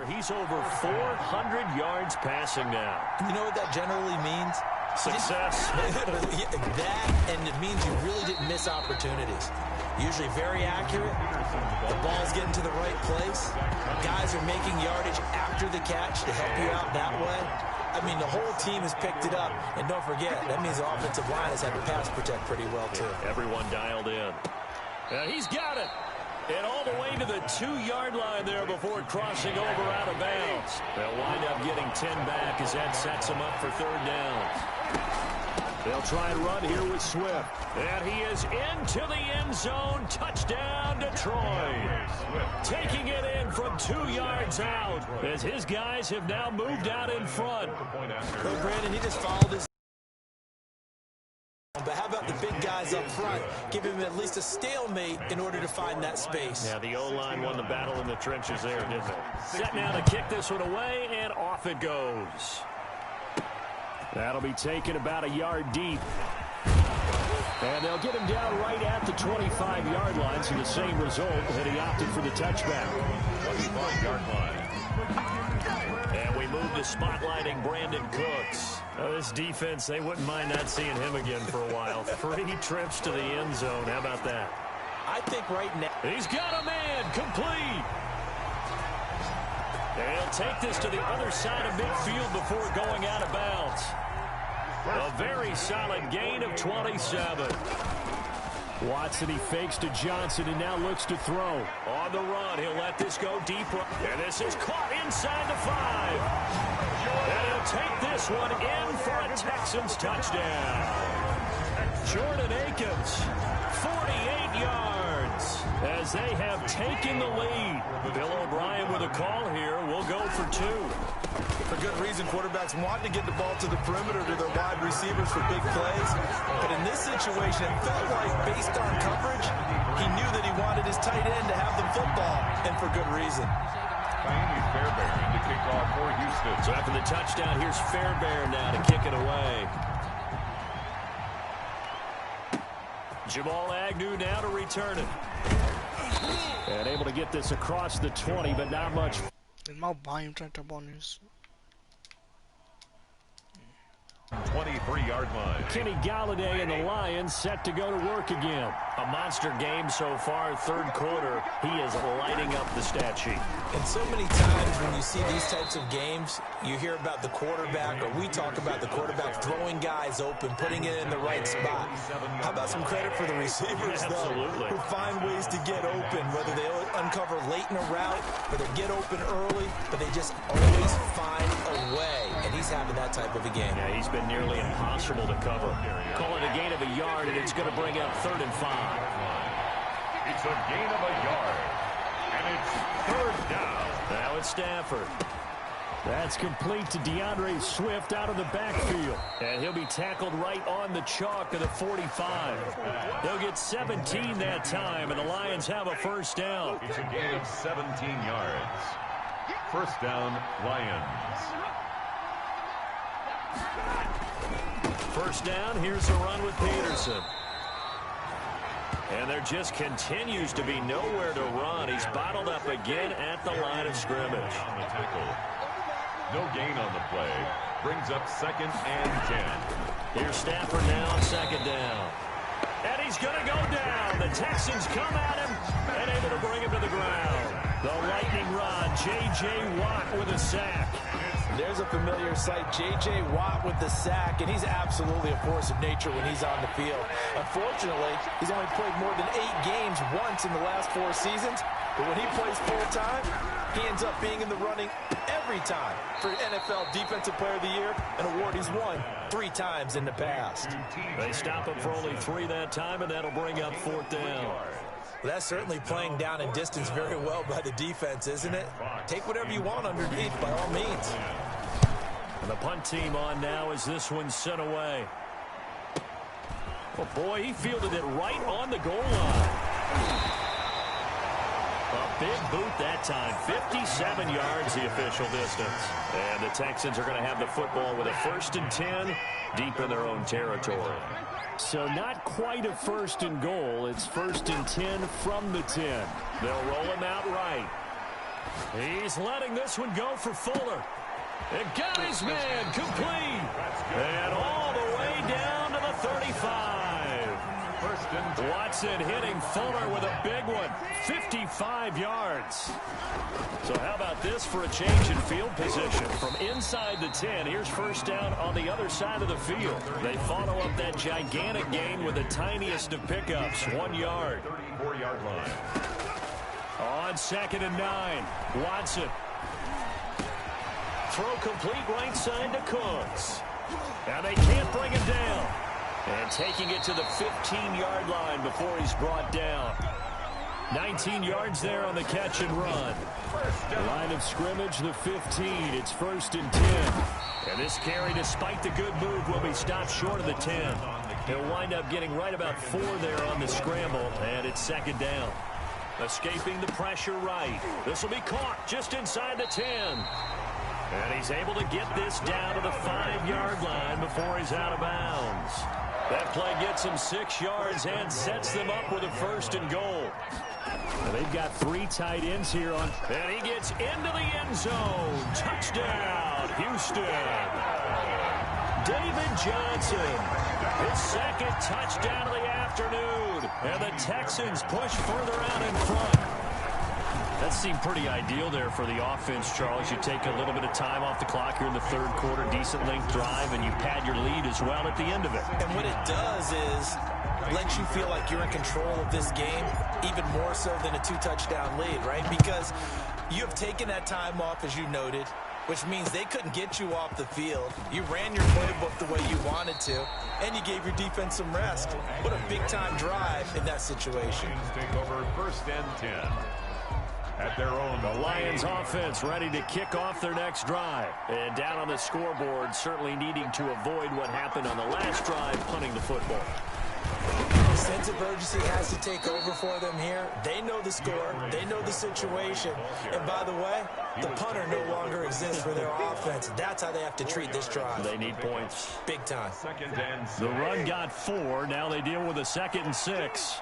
He's over 400 yards passing now. You know what that generally means? Success. That, and it means you really didn't miss opportunities. Usually very accurate. The ball's getting to the right place. Guys are making yardage after the catch to help you out that way. I mean, the whole team has picked it up. And don't forget, that means the offensive line has had to pass protect pretty well, too. Everyone dialed in. He's got it. And all the way to the 2-yard line there before crossing over out of bounds. They'll wind up getting 10 back as that sets them up for third down. They'll try and run here with Swift. And he is into the end zone. Touchdown, Detroit. Taking it in from 2 yards out as his guys have now moved out in front. Well, Brandon, he just followed his. But how about the big guys up front, giving him at least a stalemate in order to find that space? Yeah, the O-line won the battle in the trenches there, didn't it? Set now to kick this one away, and off it goes. That'll be taken about a yard deep. And they'll get him down right at the 25-yard line, so the same result, and he opted for the touchback. 25-yard line. And we move to spotlighting Brandon Cooks. This defense, they wouldn't mind not seeing him again for a while. 3 trips to the end zone. How about that? I think right now. He's got a man. Complete. And he'll take this to the other side of midfield before going out of bounds. A very solid gain of 27. Watson, he fakes to Johnson and now looks to throw. On the run, he'll let this go deep. And this is caught inside the 5. And he'll take this one in for a Texans touchdown. Jordan Akins, 48 yards, as they have taken the lead. Bill O'Brien with a call here. We'll go for 2. For good reason, quarterbacks want to get the ball to the perimeter to their wide receivers for big plays. But in this situation, it felt like, based on coverage, he knew that he wanted his tight end to have the football, and for good reason. Miami Fairbairn to kick off for Houston. So after the touchdown, here's Fairbairn now to kick it away. Jamal Agnew now to return it. And able to get this across the 20, but not much. Mau buying trying to bonus. 23-yard line. Kenny Galladay and the Lions set to go to work again. A monster game so far, third quarter. He is lighting up the stat sheet. And so many times when you see these types of games, you hear about the quarterback, or we talk about the quarterback throwing guys open, putting it in the right spot. How about some credit for the receivers, though, who find ways to get open, whether they uncover late in a route or they get open early, but they just always find a way. And he's having that type of a game. Yeah, he's been nearly impossible to cover. Call it a gain of a yard, and it's going to bring up 3rd and 5. It's a gain of a yard, and it's 3rd down. Now it's Stafford. That's complete to DeAndre Swift out of the backfield. And he'll be tackled right on the chalk of the 45. They'll get 17 that time, and the Lions have a 1st down. It's a gain of 17 yards. 1st down, Lions. 1st down, here's a run with Peterson. And there just continues to be nowhere to run. He's bottled up again at the line of scrimmage. On the tackle. No gain on the play. Brings up 2nd and 10. Here's Stafford now on 2nd down. And he's going to go down. The Texans come at him and able to bring him to the ground. The lightning rod, J.J. Watt with a sack. There's a familiar sight, J.J. Watt with the sack, and he's absolutely a force of nature when he's on the field. Unfortunately, he's only played more than 8 games once in the last 4 seasons, but when he plays full-time, he ends up being in the running every time for NFL Defensive Player of the Year, an award he's won 3 times in the past. They stop him for only 3 that time, and that'll bring up 4th down. Well, that's certainly playing down in distance very well by the defense, isn't it? Take whatever you want underneath, by all means. And the punt team on now as this one's sent away. Oh, boy, he fielded it right on the goal line. A big boot that time. 57 yards the official distance. And the Texans are going to have the football with a 1st and 10 deep in their own territory. So not quite a 1st and goal. It's 1st and 10 from the 10. They'll roll him out right. He's letting this one go for Fuller. And got his man complete. And all the way down to the 35. Watson hitting Fuller with a big one. 55 yards. So how about this for a change in field position? From inside the 10, here's 1st down on the other side of the field. They follow up that gigantic gain with the tiniest of pickups, 1 yard. 34-yard line. On 2nd and 9, Watson. Throw complete right side to Cooks. Now they can't bring him down. And taking it to the 15-yard line before he's brought down. 19 yards there on the catch and run. Line of scrimmage, the 15. It's 1st and 10. And this carry, despite the good move, will be stopped short of the 10. He'll wind up getting right about 4 there on the scramble, and it's 2nd down. Escaping the pressure right. This will be caught just inside the 10. And he's able to get this down to the 5-yard line before he's out of bounds. That play gets him 6 yards and sets them up with a 1st and goal. And they've got 3 tight ends here on. And he gets into the end zone. Touchdown, Houston. David Johnson, his 2nd touchdown of the afternoon. And the Texans push further out in front. That seemed pretty ideal there for the offense, Charles. You take a little bit of time off the clock here in the 3rd quarter, decent length drive, and you pad your lead as well at the end of it. And what it does is lets you feel like you're in control of this game, even more so than a 2-touchdown lead, right? Because you have taken that time off, as you noted. which means they couldn't get you off the field. You ran your playbook the way you wanted to, and you gave your defense some rest. What a big-time drive in that situation. Take over 1st and 10. At their own. The Lions offense ready to kick off their next drive. And down on the scoreboard, certainly needing to avoid what happened on the last drive, punting the football. The sense of urgency has to take over for them here. They know the score. They know the situation. And by the way, the punter no longer exists for their offense. That's how they have to treat this drive. They need points. Big time. 2nd and 6. The run got 4. Now they deal with a 2nd and 6.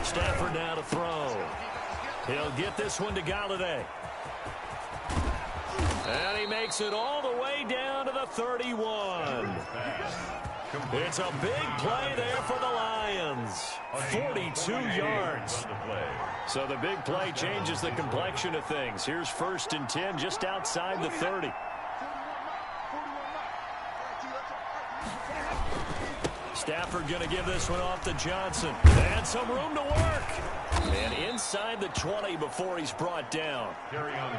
Stafford now to throw. He'll get this one to Galladay. And he makes it all the way down to the 31. It's a big play there for the Lions. 42 yards. So the big play changes the complexion of things. Here's 1st and 10 just outside the 30. Stafford going to give this one off to Johnson. And some room to work. And inside the 20 before he's brought down.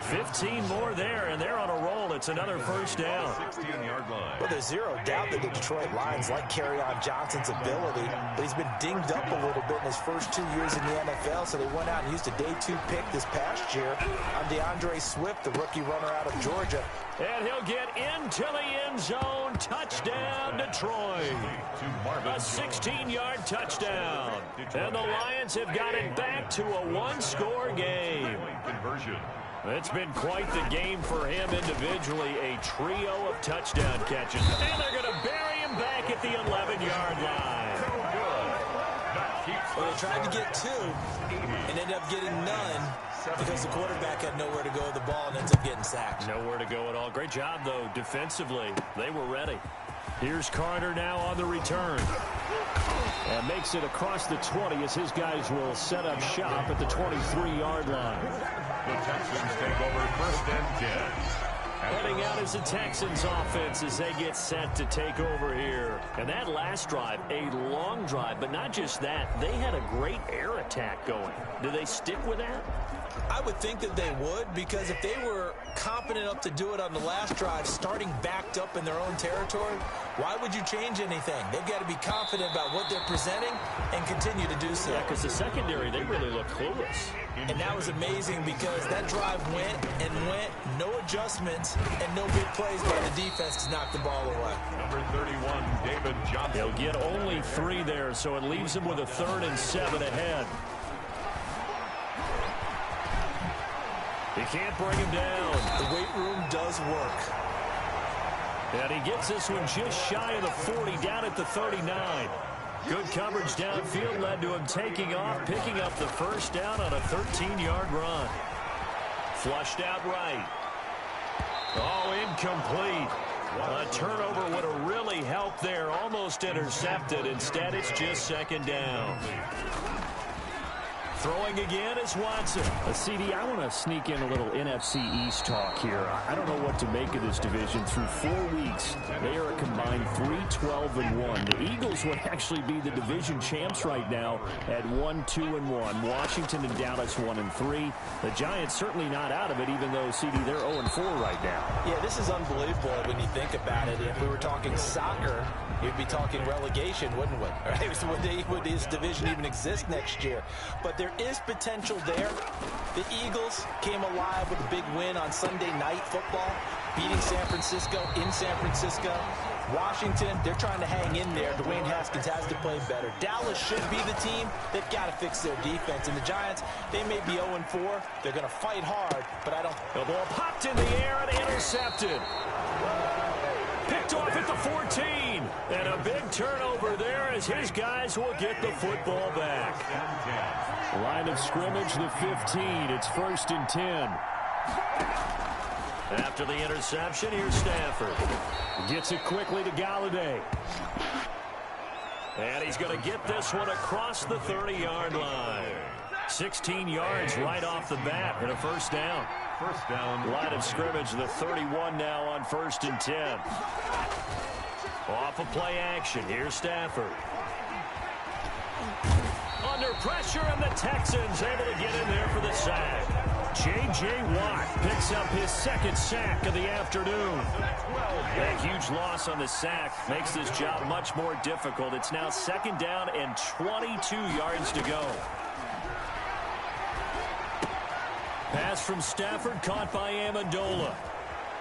15 more there, and they're on a roll. It's another 1st down. 16-yard line. Well, there's zero doubt that the Detroit Lions like Kerryon Johnson's ability, but he's been dinged up a little bit in his first 2 years in the NFL, so they went out and used a day 2 pick this past year on DeAndre Swift, the rookie runner out of Georgia. And he'll get into the end zone. Touchdown, Detroit. A 16-yard touchdown. And the Lions have got it back to a 1-score game. It's been quite the game for him individually. A trio of touchdown catches. And they're going to bury him back at the 11-yard line. Well, they tried to get 2 and ended up getting none because the quarterback had nowhere to go with the ball and ends up getting sacked. Nowhere to go at all. Great job, though, defensively. They were ready. Here's Carter now on the return. And makes it across the 20 as his guys will set up shop at the 23-yard line. The Texans take over 1st and 10. Heading out as the Texans offense as they get set to take over here. And that last drive, a long drive, but not just that. They had a great air attack going. Do they stick with that? I would think that they would, because if they were competent enough to do it on the last drive, starting backed up in their own territory, why would you change anything? They've got to be confident about what they're presenting and continue to do so. Yeah, because the secondary, they really look clueless. And that was amazing because that drive went and went, no adjustments, and no big plays by the defense to knock the ball away. Number 31, David Johnson. He'll get only 3 there, so it leaves him with a 3rd and 7 ahead. He can't bring him down. The weight room does work. And he gets this one just shy of the 40, down at the 39. Good coverage downfield led to him taking off, picking up the 1st down on a 13-yard run. Flushed out right. Oh, incomplete. A turnover would have really helped there. Almost intercepted. Instead, it's just 2nd down. Throwing again is Watson. CD, I want to sneak in a little NFC East talk here. I don't know what to make of this division. Through 4 weeks, they are a combined 3-12-1. The Eagles would actually be the division champs right now at 1-2-1. Washington and Dallas 1-3. The Giants certainly not out of it, even though, CD, they're 0-4 right now. Yeah, this is unbelievable when you think about it. If we were talking soccer, you'd be talking relegation, wouldn't we? Right? Would this division even exist next year? But there is potential there. The Eagles came alive with a big win on Sunday Night Football, beating San Francisco in San Francisco. Washington, they're trying to hang in there. Dwayne Haskins has to play better. Dallas should be the team. They've got to fix their defense. And the Giants, they may be 0-4. They're going to fight hard, but I don't... The ball popped in the air and intercepted. Picked off at the 14. And a big turnover there as his guys will get the football back. Line of scrimmage, the 15. It's 1st and 10. After the interception, here's Stafford. Gets it quickly to Galladay. And he's going to get this one across the 30-yard line. 16 yards right off the bat and a 1st down. 1st down. Line of scrimmage, the 31 now on 1st and 10. Off of play action. Here's Stafford. Under pressure, and the Texans able to get in there for the sack. J.J. Watt picks up his second sack of the afternoon. A huge loss on the sack makes this job much more difficult. It's now 2nd down and 22 yards to go. Pass from Stafford caught by Amendola.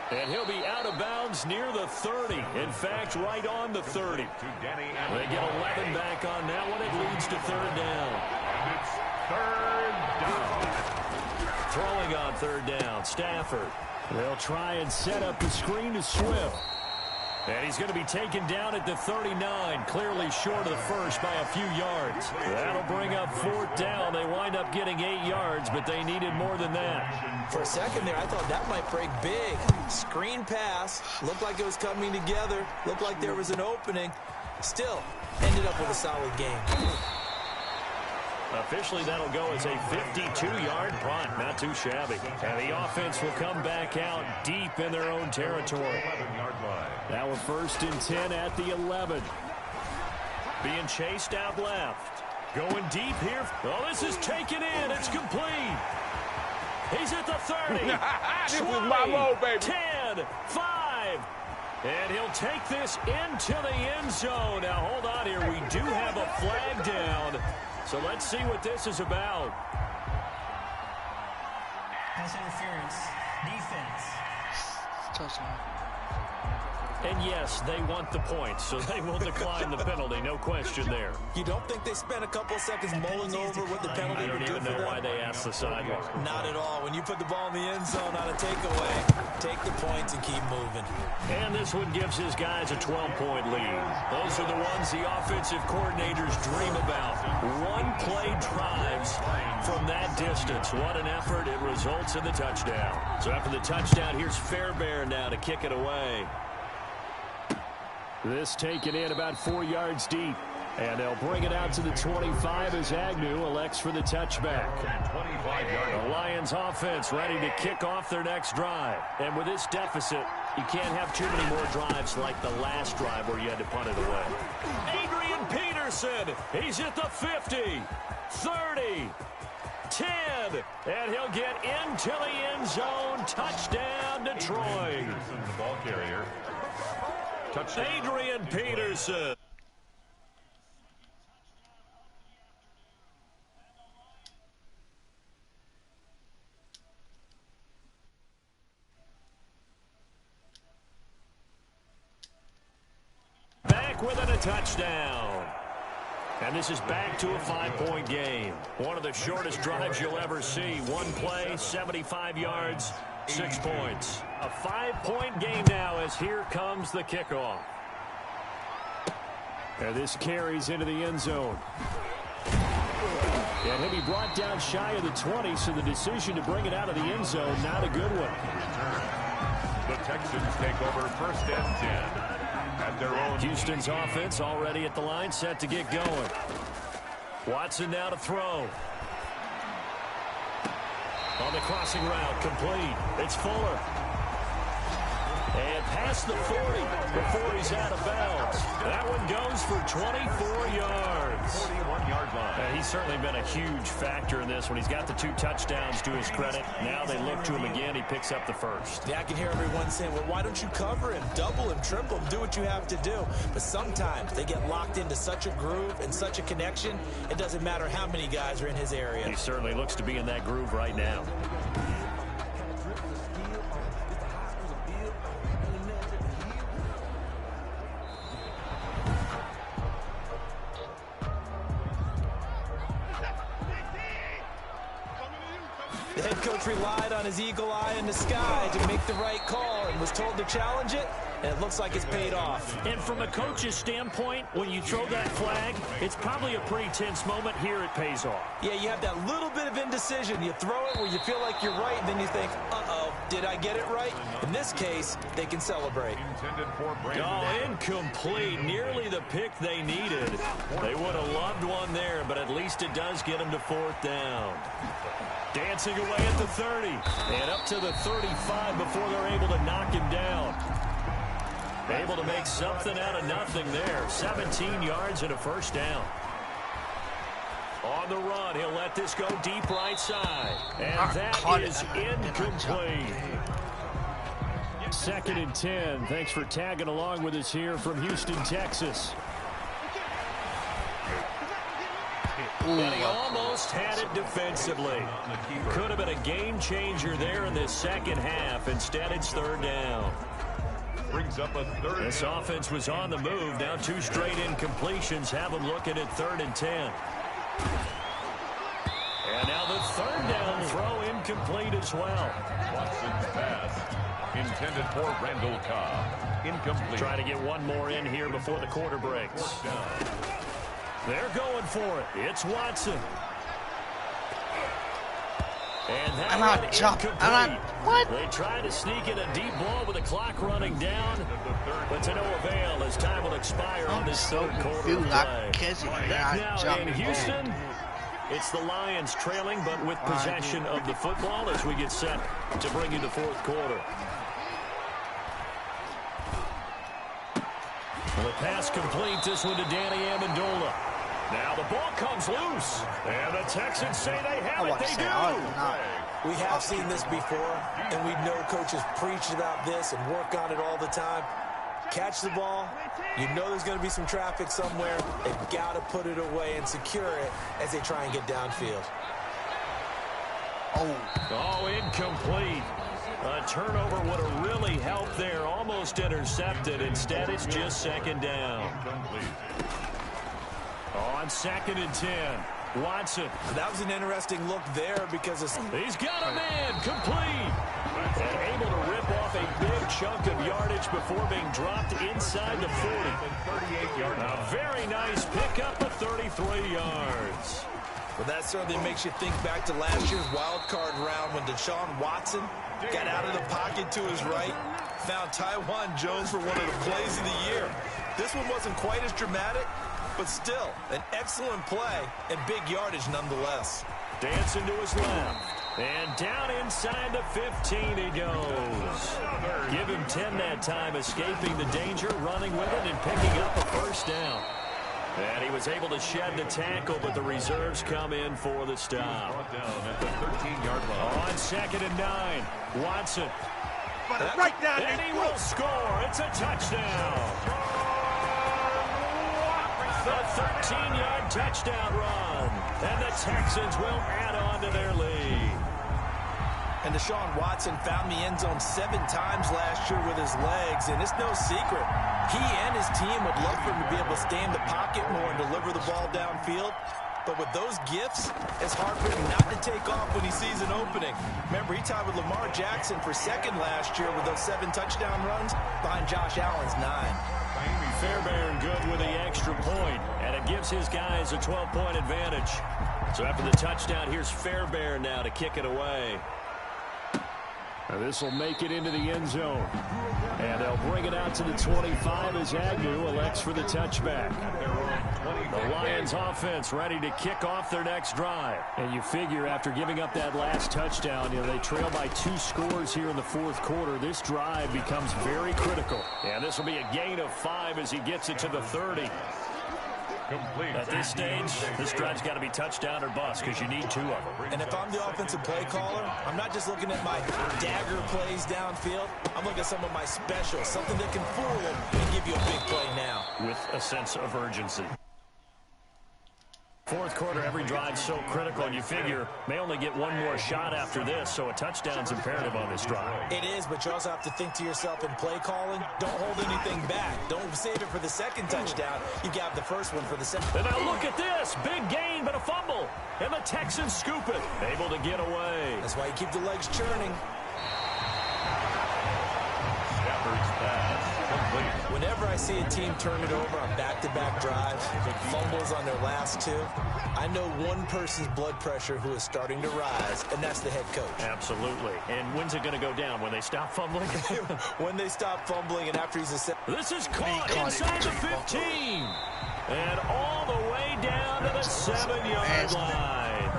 And he'll be out of bounds near the 30. In fact, right on the 30. They get 11 back on that one. It leads to 3rd down. And it's 3rd down. Throwing on 3rd down, Stafford. They'll try and set up the screen to Swift. And he's going to be taken down at the 39, clearly short of the first by a few yards. That'll bring up 4th down. They wind up getting 8 yards, but they needed more than that. For a second there, I thought that might break big. Screen pass. Looked like it was coming together. Looked like there was an opening. Still, ended up with a solid game. Officially, that'll go as a 52-yard punt. Not too shabby. And the offense will come back out deep in their own territory. 11-yard line. Now we're 1st and 10 at the 11. Being chased out left. Going deep here. Oh, this is taken in. It's complete. He's at the 30. This 20, is my road, baby. 10, 5. And he'll take this into the end zone. Now, hold on here. We do have a flag down. So let's see what this is about. Pass interference. Defense. Touchdown. And yes, they want the points, so they will decline the penalty. No question there. You don't think they spent a couple of seconds mulling over what the penalty I don't would do even for know them? why they asked the sideline. Not at all. When you put the ball in the end zone on a takeaway, take the points and keep moving. And this one gives his guys a 12-point lead. Those are the ones the offensive coordinators dream about. One-play drives from that distance. What an effort. It results in the touchdown. So after the touchdown, here's Fairbairn now to kick it away. This taken in about 4 yards deep. And they'll bring it out to the 25 as Agnew elects for the touchback. 25-yard. The Lions offense ready to kick off their next drive. And with this deficit, you can't have too many more drives like the last drive where you had to punt it away. Adrian Peterson, he's at the 50, 30, 10, and he'll get into the end zone. Touchdown, Detroit. Peterson, the ball carrier. Touchdown. Adrian Peterson. Back within a touchdown. And this is back to a 5-point game. One of the shortest drives you'll ever see. One play, 75 yards, 6 points. A 5-point game now as here comes the kickoff. And this carries into the end zone. And he'll be brought down shy of the 20, so the decision to bring it out of the end zone, not a good one. The Texans take over 1st and 10. At their own. Houston's offense already at the line, set to get going. Watson now to throw. On the crossing route, complete. It's Fuller. And past the 40 before he's out of bounds. That one goes for 24 yards. 41-yard line. He's certainly been a huge factor in this when he's got the 2 touchdowns to his credit. Now they look to him again. He picks up the first. Yeah, I can hear everyone saying, well, why don't you cover him, double him, triple him, do what you have to do. But sometimes they get locked into such a groove and such a connection, it doesn't matter how many guys are in his area. He certainly looks to be in that groove right now. The head coach relied on his eagle eye in the sky to make the right call and was told to challenge it, and it looks like it's paid off. And from a coach's standpoint, when you throw that flag, it's probably a pretty tense moment. Here it pays off. Yeah, you have that little bit of indecision. You throw it where you feel like you're right, and then you think, uh-oh, did I get it right? In this case, they can celebrate. Intended for Brandon. Oh, incomplete. Nearly the pick they needed. They would have loved one there, but at least it does get them to 4th down. Dancing away at the 30 and up to the 35 before they're able to knock him down. Able to make something out of nothing there. 17 yards and a 1st down. On the run, he'll let this go deep right side. And that is incomplete. 2nd and 10. Thanks for tagging along with us here from Houston, Texas. And he almost had it defensively. Could have been a game changer there in this second half. Instead, it's 3rd down. Brings up a 3rd. This offense was on the move. Now 2 straight incompletions have them looking at 3rd and 10. And now the 3rd down throw incomplete as well. Watson's pass intended for Randall Cobb. Incomplete. Trying to get one more in here before the quarter breaks. They're going for it. It's Watson. And that one incomplete. What? They tried to sneak in a deep ball with the clock running down, but to no avail as time will expire on this third quarter of play. Back now in Houston, it's the Lions trailing, but with possession of the football as we get set to bring you the 4th quarter. The pass complete, this one to Anthonyedmondjr.YT. Now the ball comes loose, and the Texans say they have it. They do. We have seen this before, and we know coaches preach about this and work on it all the time. Catch the ball, you know there's going to be some traffic somewhere. They've got to put it away and secure it as they try and get downfield. Oh, incomplete. A turnover would have really helped there. Almost intercepted. Instead, it's just 2nd down. On 2nd and 10. Watson. That was an interesting look there because he's got a man complete. And able to rip off a big chunk of yardage before being dropped inside the 40. A very nice pickup of 33 yards. Well, that certainly makes you think back to last year's wild card round when Deshaun Watson got out of the pocket to his right, found Taiwan Jones for one of the plays of the year. This one wasn't quite as dramatic, but still an excellent play and big yardage nonetheless. Dancing to his left. And down inside the 15 he goes. Give him 10 that time, escaping the danger, running with it, and picking up a 1st down. And he was able to shed the tackle, but the reserves come in for the stop. At the 13-yard line. On 2nd and 9, Watson. Right down and he will score. It's a touchdown. The 13-yard touchdown run. And the Texans will add on to their lead. And Deshaun Watson found the end zone 7 times last year with his legs, and it's no secret. He and his team would love for him to be able to stay in the pocket more and deliver the ball downfield. But with those gifts, it's hard for him not to take off when he sees an opening. Remember, he tied with Lamar Jackson for 2nd last year with those 7 touchdown runs behind Josh Allen's 9. Fairbairn good with the extra point, and it gives his guys a 12-point advantage. So after the touchdown, here's Fairbairn now to kick it away. Now this will make it into the end zone. And they'll bring it out to the 25 as Agnew elects for the touchback. The Lions offense ready to kick off their next drive. And you figure after giving up that last touchdown, they trail by 2 scores here in the 4th quarter. This drive becomes very critical. And this will be a gain of 5 as he gets it to the 30. Complete. At this stage, this drive's got to be touchdown or bust because you need 2 of them. And if I'm the offensive play caller, I'm not just looking at my dagger plays downfield. I'm looking at some of my specials, something that can fool them and give you a big play now. With a sense of urgency. 4th quarter, every drive's so critical, and you figure may only get one more shot after this, so a touchdown's imperative on this drive. It is, but you also have to think to yourself in play calling, don't hold anything back. Don't save it for the 2nd touchdown. You got the 1st one for the 2nd. And now look at this. Big gain, but a fumble. And the Texans scoop it. Able to get away. That's why you keep the legs churning. Stafford's pass complete. Whenever I see a team turn it over on back-to-back drives, fumbles on their last 2, I know one person's blood pressure who is starting to rise, and that's the head coach. Absolutely. And when's it going to go down? When they stop fumbling? When they stop fumbling and after he's a... This is caught inside the 15. And all the way down to the 7-yard line.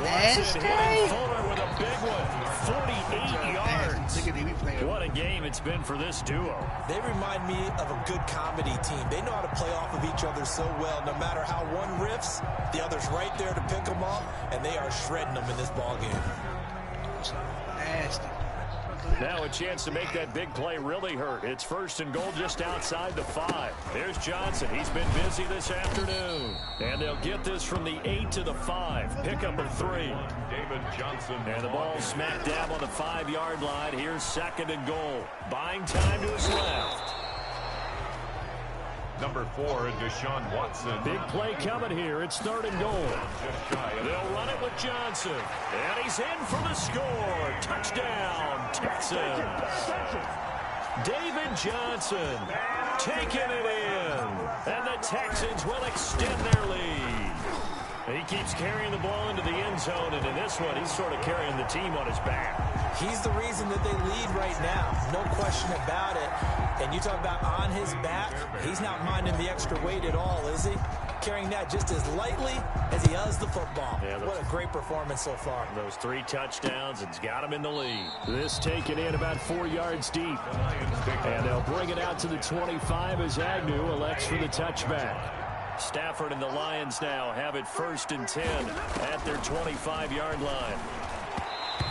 Watson hitting Fuller with a big one. 48 yards. What a game it's been for this duo. They remind me of a good comedy team. They know how to play off of each other so well. No matter how one riffs, the other's right there to pick them up, and they are shredding them in this ballgame. Nasty. Now a chance to make that big play really hurt. It's 1st and goal just outside the 5. There's Johnson. He's been busy this afternoon. And they'll get this from the 8 to the 5. Pickup of 3. David Johnson. And the ball smack dab on the 5-yard line. Here's 2nd and goal. Buying time to his left. Number 4, Deshaun Watson. Big play coming here. It's 3rd and goal. Just shy of They'll run it with Johnson. And he's in for the score. Touchdown, Texans. David Johnson taking it in. And the Texans will extend their lead. He keeps carrying the ball into the end zone, and in this one, he's sort of carrying the team on his back. He's the reason that they lead right now. No question about it. And you talk about on his back, he's not minding the extra weight at all, is he? Carrying that just as lightly as he does the football. Yeah, what a great performance so far. Those 3 touchdowns, it's got him in the lead. This taken in about 4 yards deep. And they'll bring it out to the 25 as Agnew elects for the touchback. Stafford and the Lions now have it 1st and 10 at their 25-yard line.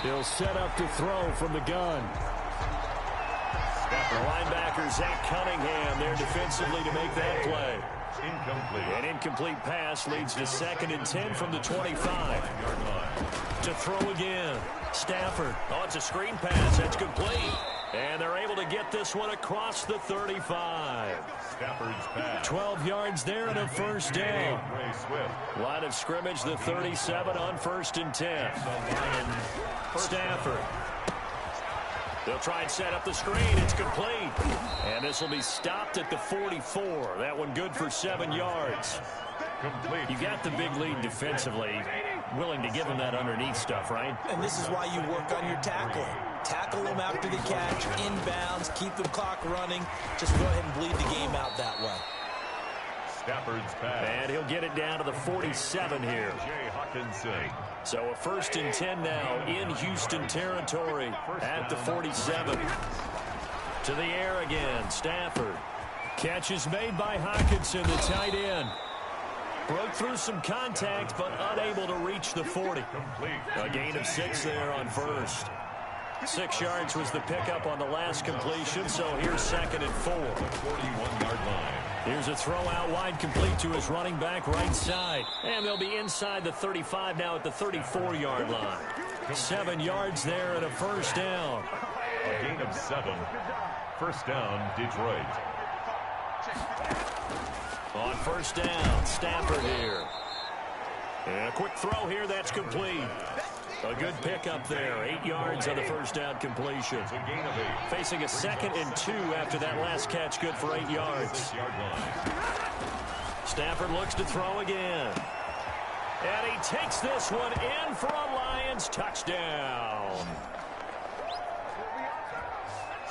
He'll set up to throw from the gun. The linebacker, Zach Cunningham, there defensively to make that play. incomplete. An incomplete pass leads to 2nd and 10 from the 25. To throw again. Stafford. Oh, it's a screen pass. That's complete. And they're able to get this one across the 35. Stafford's pass. 12 yards there and a 1st down. Line of scrimmage, the 37 on 1st and 10. Stafford. They'll try and set up the screen. It's complete. And this will be stopped at the 44. That one good for 7 yards. Complete. You got the big lead defensively. Willing to give them that underneath stuff, right? And this is why you work on your tackling. Tackle them after the catch, inbounds, keep the clock running. Just go ahead and bleed the game out that way. Stafford's pass. And he'll get it down to the 47 here. Jay Hawkinson. So a 1st and 10 now in Houston territory at the 47. To the air again, Stafford. Catch is made by Hawkinson, the tight end. Broke through some contact, but unable to reach the 40. A gain of 6 there on 1st. 6 yards was the pickup on the last completion, so here's 2nd and 4. 41-yard line. Here's a throw out wide, complete to his running back right side. And they'll be inside the 35 now at the 34-yard line. 7 yards there and a 1st down. A gain of 7. 1st down, Detroit. On 1st down, Stafford here. And a quick throw here, that's complete. A good pickup there. 8 yards on the 1st down completion. It's a gain of 8. Facing a 2nd and 2 after that last catch, good for 8 yards. 6-yard line. Stafford looks to throw again. And he takes this one in for a Lions touchdown.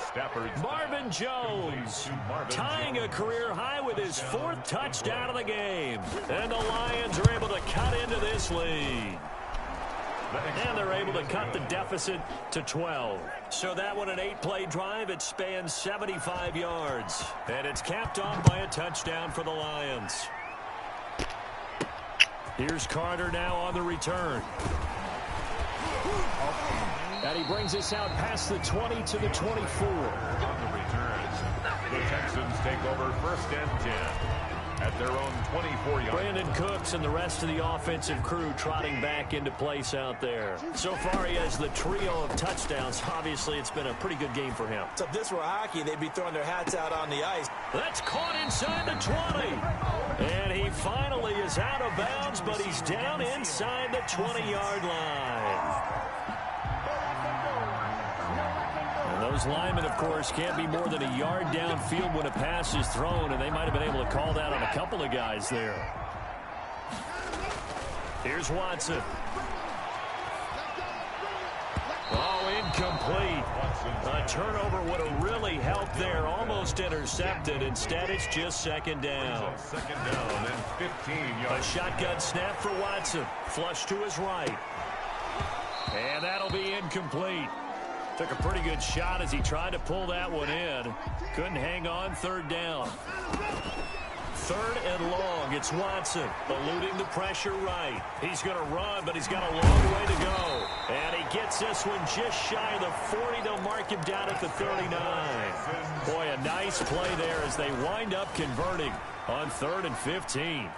Stafford's Marvin Jones tying a career high with his 4th touchdown of the game. And the Lions are able to cut into this lead. And they're able to cut the deficit to 12. So that one, an 8-play drive. It spans 75 yards. And it's capped off by a touchdown for the Lions. Here's Carter now on the return. And he brings us out past the 20 to the 24. On the return. The Texans take over 1st and 10. At their own 24-yard. Brandon Cooks and the rest of the offensive crew trotting back into place out there. So far, he has the trio of touchdowns. Obviously, it's been a pretty good game for him. So if this were hockey, they'd be throwing their hats out on the ice. That's caught inside the 20. And he finally is out of bounds, but he's down inside the 20-yard line. Those linemen, of course, can't be more than a yard downfield when a pass is thrown, and they might have been able to call that on a couple of guys there. Here's Watson. Oh, incomplete. A turnover would have really helped there. Almost intercepted. Instead, it's just 2nd down. 2nd down and 15 yards. A shotgun snap for Watson. Flush to his right. And that'll be incomplete. Took a pretty good shot as he tried to pull that one in. Couldn't hang on. Third down. Third and long. It's Watson eluding the pressure right. He's going to run, but he's got a long way to go. And he gets this one just shy of the 40. They'll mark him down at the 39. Boy, a nice play there as they wind up converting on 3rd and 15.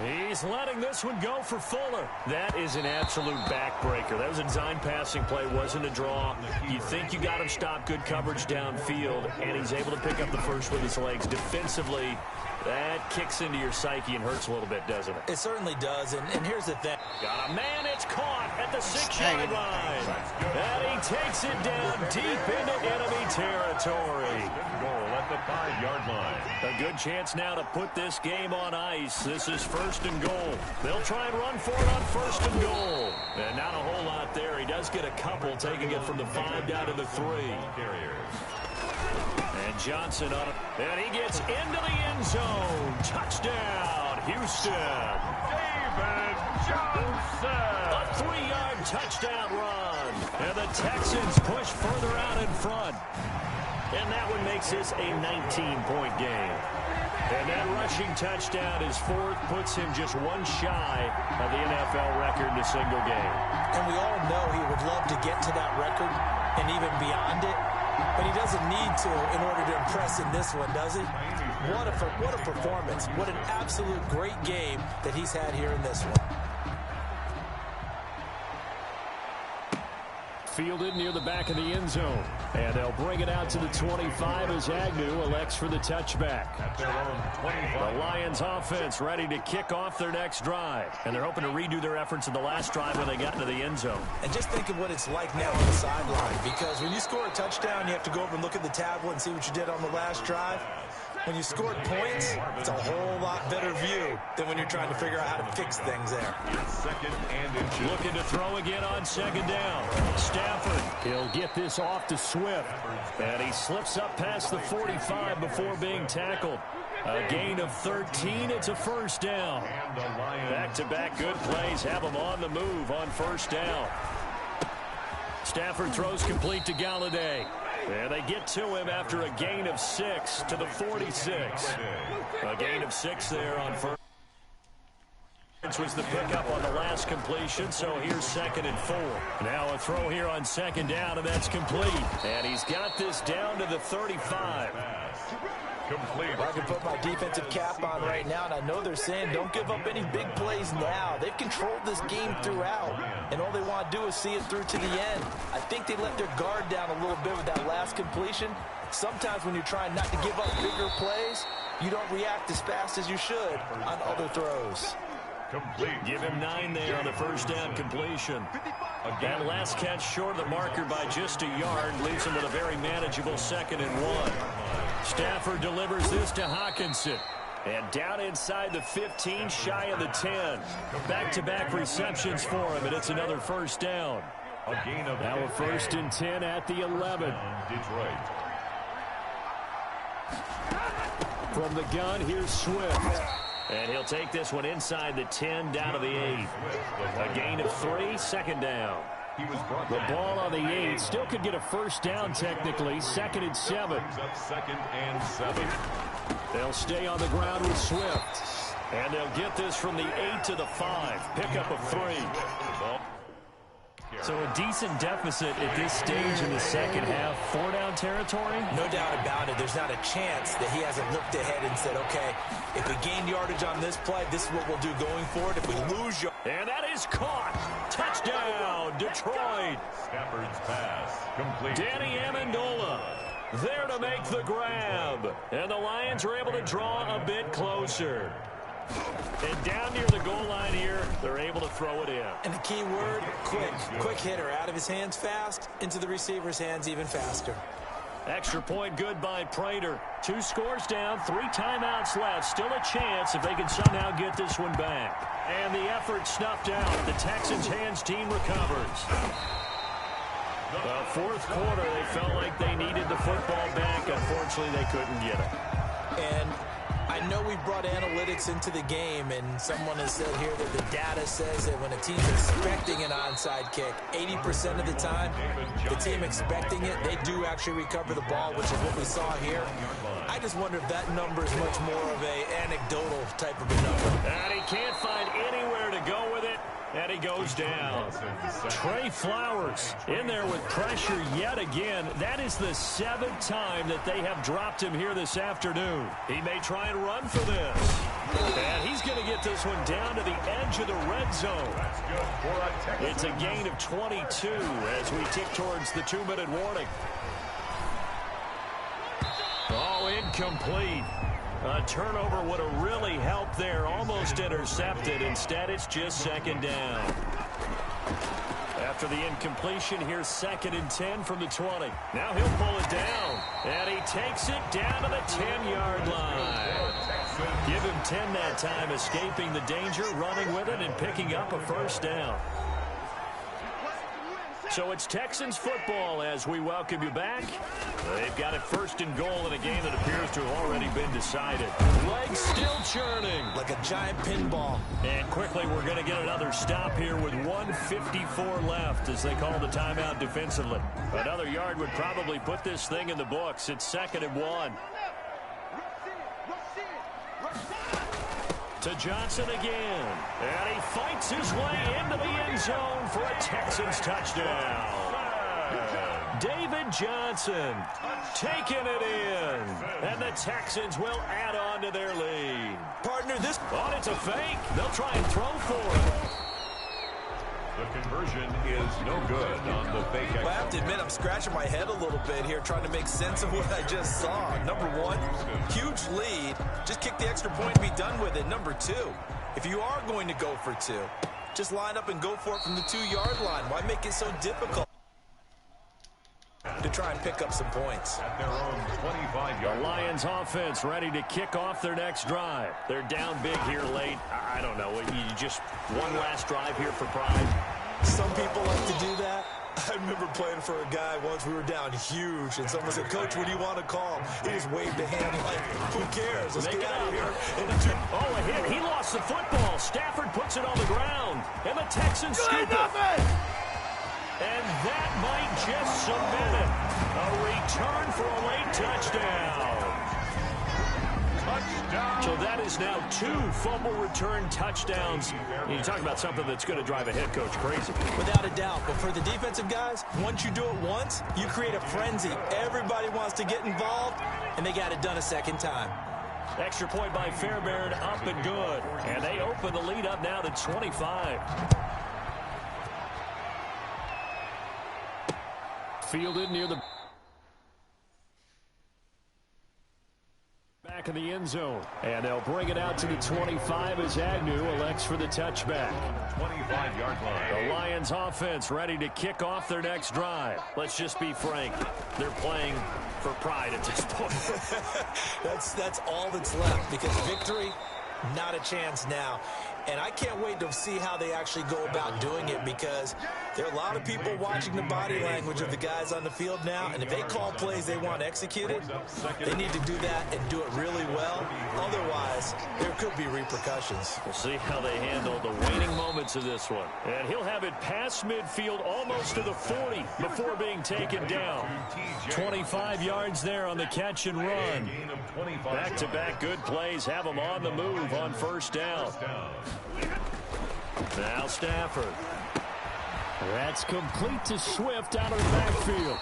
He's letting this one go for Fuller. That is an absolute backbreaker. That was a design passing play, wasn't a draw. You think you got him stopped, good coverage downfield, and he's able to pick up the first with his legs. Defensively, that kicks into your psyche and hurts a little bit, doesn't it? It certainly does, and here's the thing. Got a man, it's caught at the 6-yard line. And he takes it down deep into enemy territory. Goal at the 5-yard line. A good chance now to put this game on ice. This is 1st and goal. They'll try and run for it on 1st and goal. And not a whole lot there. He does get a couple, taking it from the 5 down to the 3. And Johnson on it. And he gets into the end zone. Touchdown, Houston. David Johnson. A 3-yard touchdown run. And the Texans push further out in front. And that one makes this a 19-point game. And that rushing touchdown is 4th, puts him just one shy of the NFL record in a single game. And we all know he would love to get to that record and even beyond it. But he doesn't need to in order to impress in this one, does he? What a performance. What an absolute great game that he's had here in this one. Fielded near the back of the end zone. And they'll bring it out to the 25 as Agnew elects for the touchback. The Lions offense ready to kick off their next drive. And they're hoping to redo their efforts in the last drive when they got into the end zone. And just think of what it's like now on the sideline. Because when you score a touchdown, you have to go over and look at the tablet and see what you did on the last drive. When you scored points, it's a whole lot better view than when you're trying to figure out how to fix things there. Looking to throw again on 2nd down. Stafford, he'll get this off to Swift. And he slips up past the 45 before being tackled. A gain of 13, it's a 1st down. Back-to-back good plays have him on the move on 1st down. Stafford throws complete to Galladay. And they get to him after a gain of 6 to the 46. A gain of 6 there on 1st. Was the pickup on the last completion, so here's 2nd and 4. Now a throw here on 2nd down, and that's complete. And he's got this down to the 35. Well, I can put my defensive cap on right now, and I know they're saying don't give up any big plays now. They've controlled this game throughout, and all they want to do is see it through to the end. I think they let their guard down a little bit with that last completion. Sometimes when you're trying not to give up bigger plays, you don't react as fast as you should on other throws. Give him 9 there on the 1st down completion. That last catch short of the marker by just a yard leaves him with a very manageable 2nd and 1. Stafford delivers this to Hawkinson. And down inside the 15, shy of the 10. Back-to-back receptions for him, and it's another 1st down. Now a 1st and 10 at the 11. From the gun, here's Swift. And he'll take this one inside the 10, down to the 8. A gain of 3, 2nd down. The ball on the 8 still could get a 1st down technically. 2nd and 7. They'll stay on the ground with Swift. And they'll get this from the 8 to the 5. Pickup of 3. So a decent deficit at this stage in the second half. 4-down territory? No doubt about it. There's not a chance that he hasn't looked ahead and said, okay, if we gain yardage on this play, this is what we'll do going forward. If we lose yardage. And that is caught. Touchdown, Detroit. Stafford's pass complete. Danny Amendola there to make the grab. And the Lions are able to draw a bit closer. And down near the goal line here, they're able to throw it in. And the key word, quick. Quick hitter. Out of his hands fast, into the receiver's hands even faster. Extra point good by Prater. 2 scores down, 3 timeouts left. Still a chance if they can somehow get this one back. And the effort snuffed out. The Texans' hands team recovers. The 4th quarter, they felt like they needed the football back. Unfortunately, they couldn't get it. And I know we've brought analytics into the game, and someone has said here that the data says that when a team's expecting an onside kick, 80% of the time, the team expecting it, they do actually recover the ball, which is what we saw here. I just wonder if that number is much more of an anecdotal type of a number. And he can't find anywhere to go with it. And he goes down. Trey Flowers in there with pressure yet again. That is the 7th time that they have dropped him here this afternoon. He may try and run for this. And he's going to get this one down to the edge of the red zone. It's a gain of 22 as we tick towards the 2-minute warning. Oh, incomplete. A turnover would have really helped there. Almost intercepted. Instead, it's just 2nd down. After the incompletion, here's 2nd and 10 from the 20. Now he'll pull it down. And he takes it down to the 10-yard line. Give him 10 that time, escaping the danger, running with it, and picking up a 1st down. So it's Texans football as we welcome you back. They've got it 1st and goal in a game that appears to have already been decided. Legs still churning. Like a giant pinball. And quickly we're going to get another stop here with 1:54 left as they call the timeout defensively. Another yard would probably put this thing in the books. It's 2nd and 1. To Johnson again. And he fights his way into the end zone for a Texans touchdown. David Johnson taking it in. And the Texans will add on to their lead. Partner, this... Oh, it's a fake. They'll try and throw for it. The conversion is no good on the fake. I have to admit, I'm scratching my head a little bit here trying to make sense of what I just saw. Number one, huge lead. Just kick the extra point and be done with it. Number two, if you are going to go for 2, just line up and go for it from the 2-yard line. Why make it so difficult to try and pick up some points? At their own 25-yard. The Lions offense ready to kick off their next drive. They're down big here late. I don't know. You just one last drive here for pride. Some people like to do that. I remember playing for a guy once. We were down huge, and someone said, "Coach, what do you want to call?" He just waved a hand like, "Who cares? Let's get out of here." Oh, a hit. He lost the football. Stafford puts it on the ground, and the Texans scoop it. And that might just cement it. A return for a late touchdown. Touchdown. So that is now 2 fumble return touchdowns. You talk about something that's going to drive a head coach crazy. Without a doubt. But for the defensive guys, once you do it once, you create a frenzy. Everybody wants to get involved, and they got it done a 2nd time. Extra point by Fairbairn, up and good. And they open the lead up now to 25. Fielded near the back of the end zone. And they'll bring it out to the 25 as Agnew elects for the touchback. 25-yard line. The Lions offense ready to kick off their next drive. Let's just be frank. They're playing for pride at this point. That's all that's left, because victory, not a chance now. And I can't wait to see how they actually go about doing it, because there are a lot of people watching the body language of the guys on the field now, and if they call plays they want executed, they need to do that and do it really well. Otherwise, there could be repercussions. We'll see how they handle the waning moments of this one. And he'll have it past midfield almost to the 40 before being taken down. 25 yards there on the catch and run. Back-to-back good plays have them on the move on 1st down. Now Stafford. That's complete to Swift out of the backfield.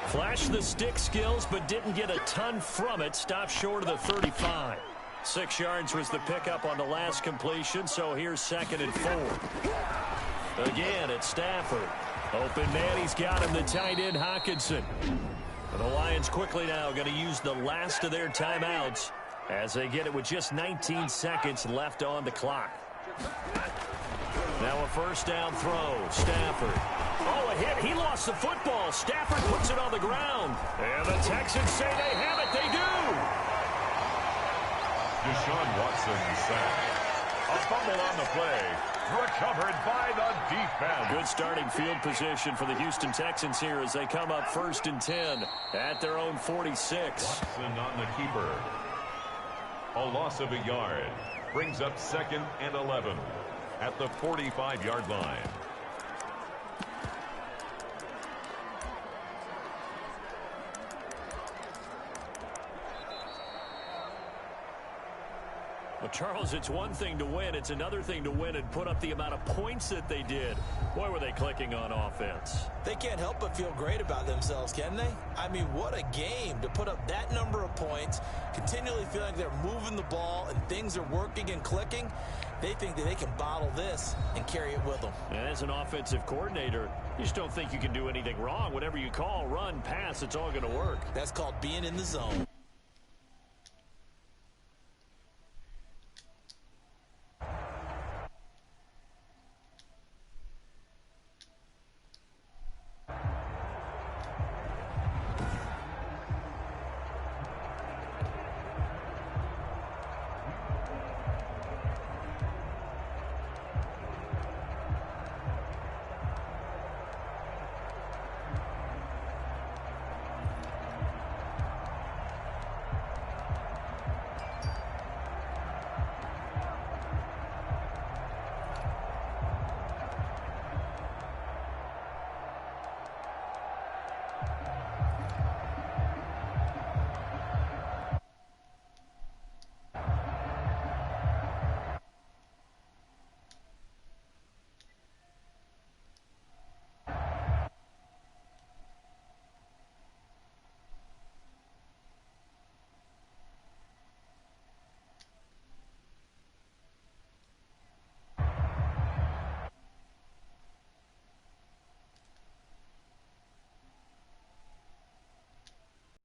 Flashed the stick skills, but didn't get a ton from it. Stopped short of the 35. 6 yards was the pickup on the last completion, so here's 2nd and 4. Again, it's Stafford. Open man, he's got him, the tight end, Hockenson. And the Lions quickly now going to use the last of their timeouts as they get it with just 19 seconds left on the clock. Now a 1st down throw. Stafford. Oh, a hit. He lost the football. Stafford puts it on the ground. And the Texans say they have it. They do. Deshaun Watson sacked. A fumble on the play. Recovered by the defense. Good starting field position for the Houston Texans here as they come up 1st and 10 at their own 46. Watson on the keeper. A loss of a yard. Brings up 2nd and 11 at the 45-yard line. Well, Charles, it's one thing to win. It's another thing to win and put up the amount of points that they did. Boy, were they clicking on offense. They can't help but feel great about themselves, can they? I mean, what a game to put up that number of points, continually feeling like they're moving the ball and things are working and clicking. They think that they can bottle this and carry it with them. And as an offensive coordinator, you just don't think you can do anything wrong. Whatever you call, run, pass, it's all going to work. That's called being in the zone.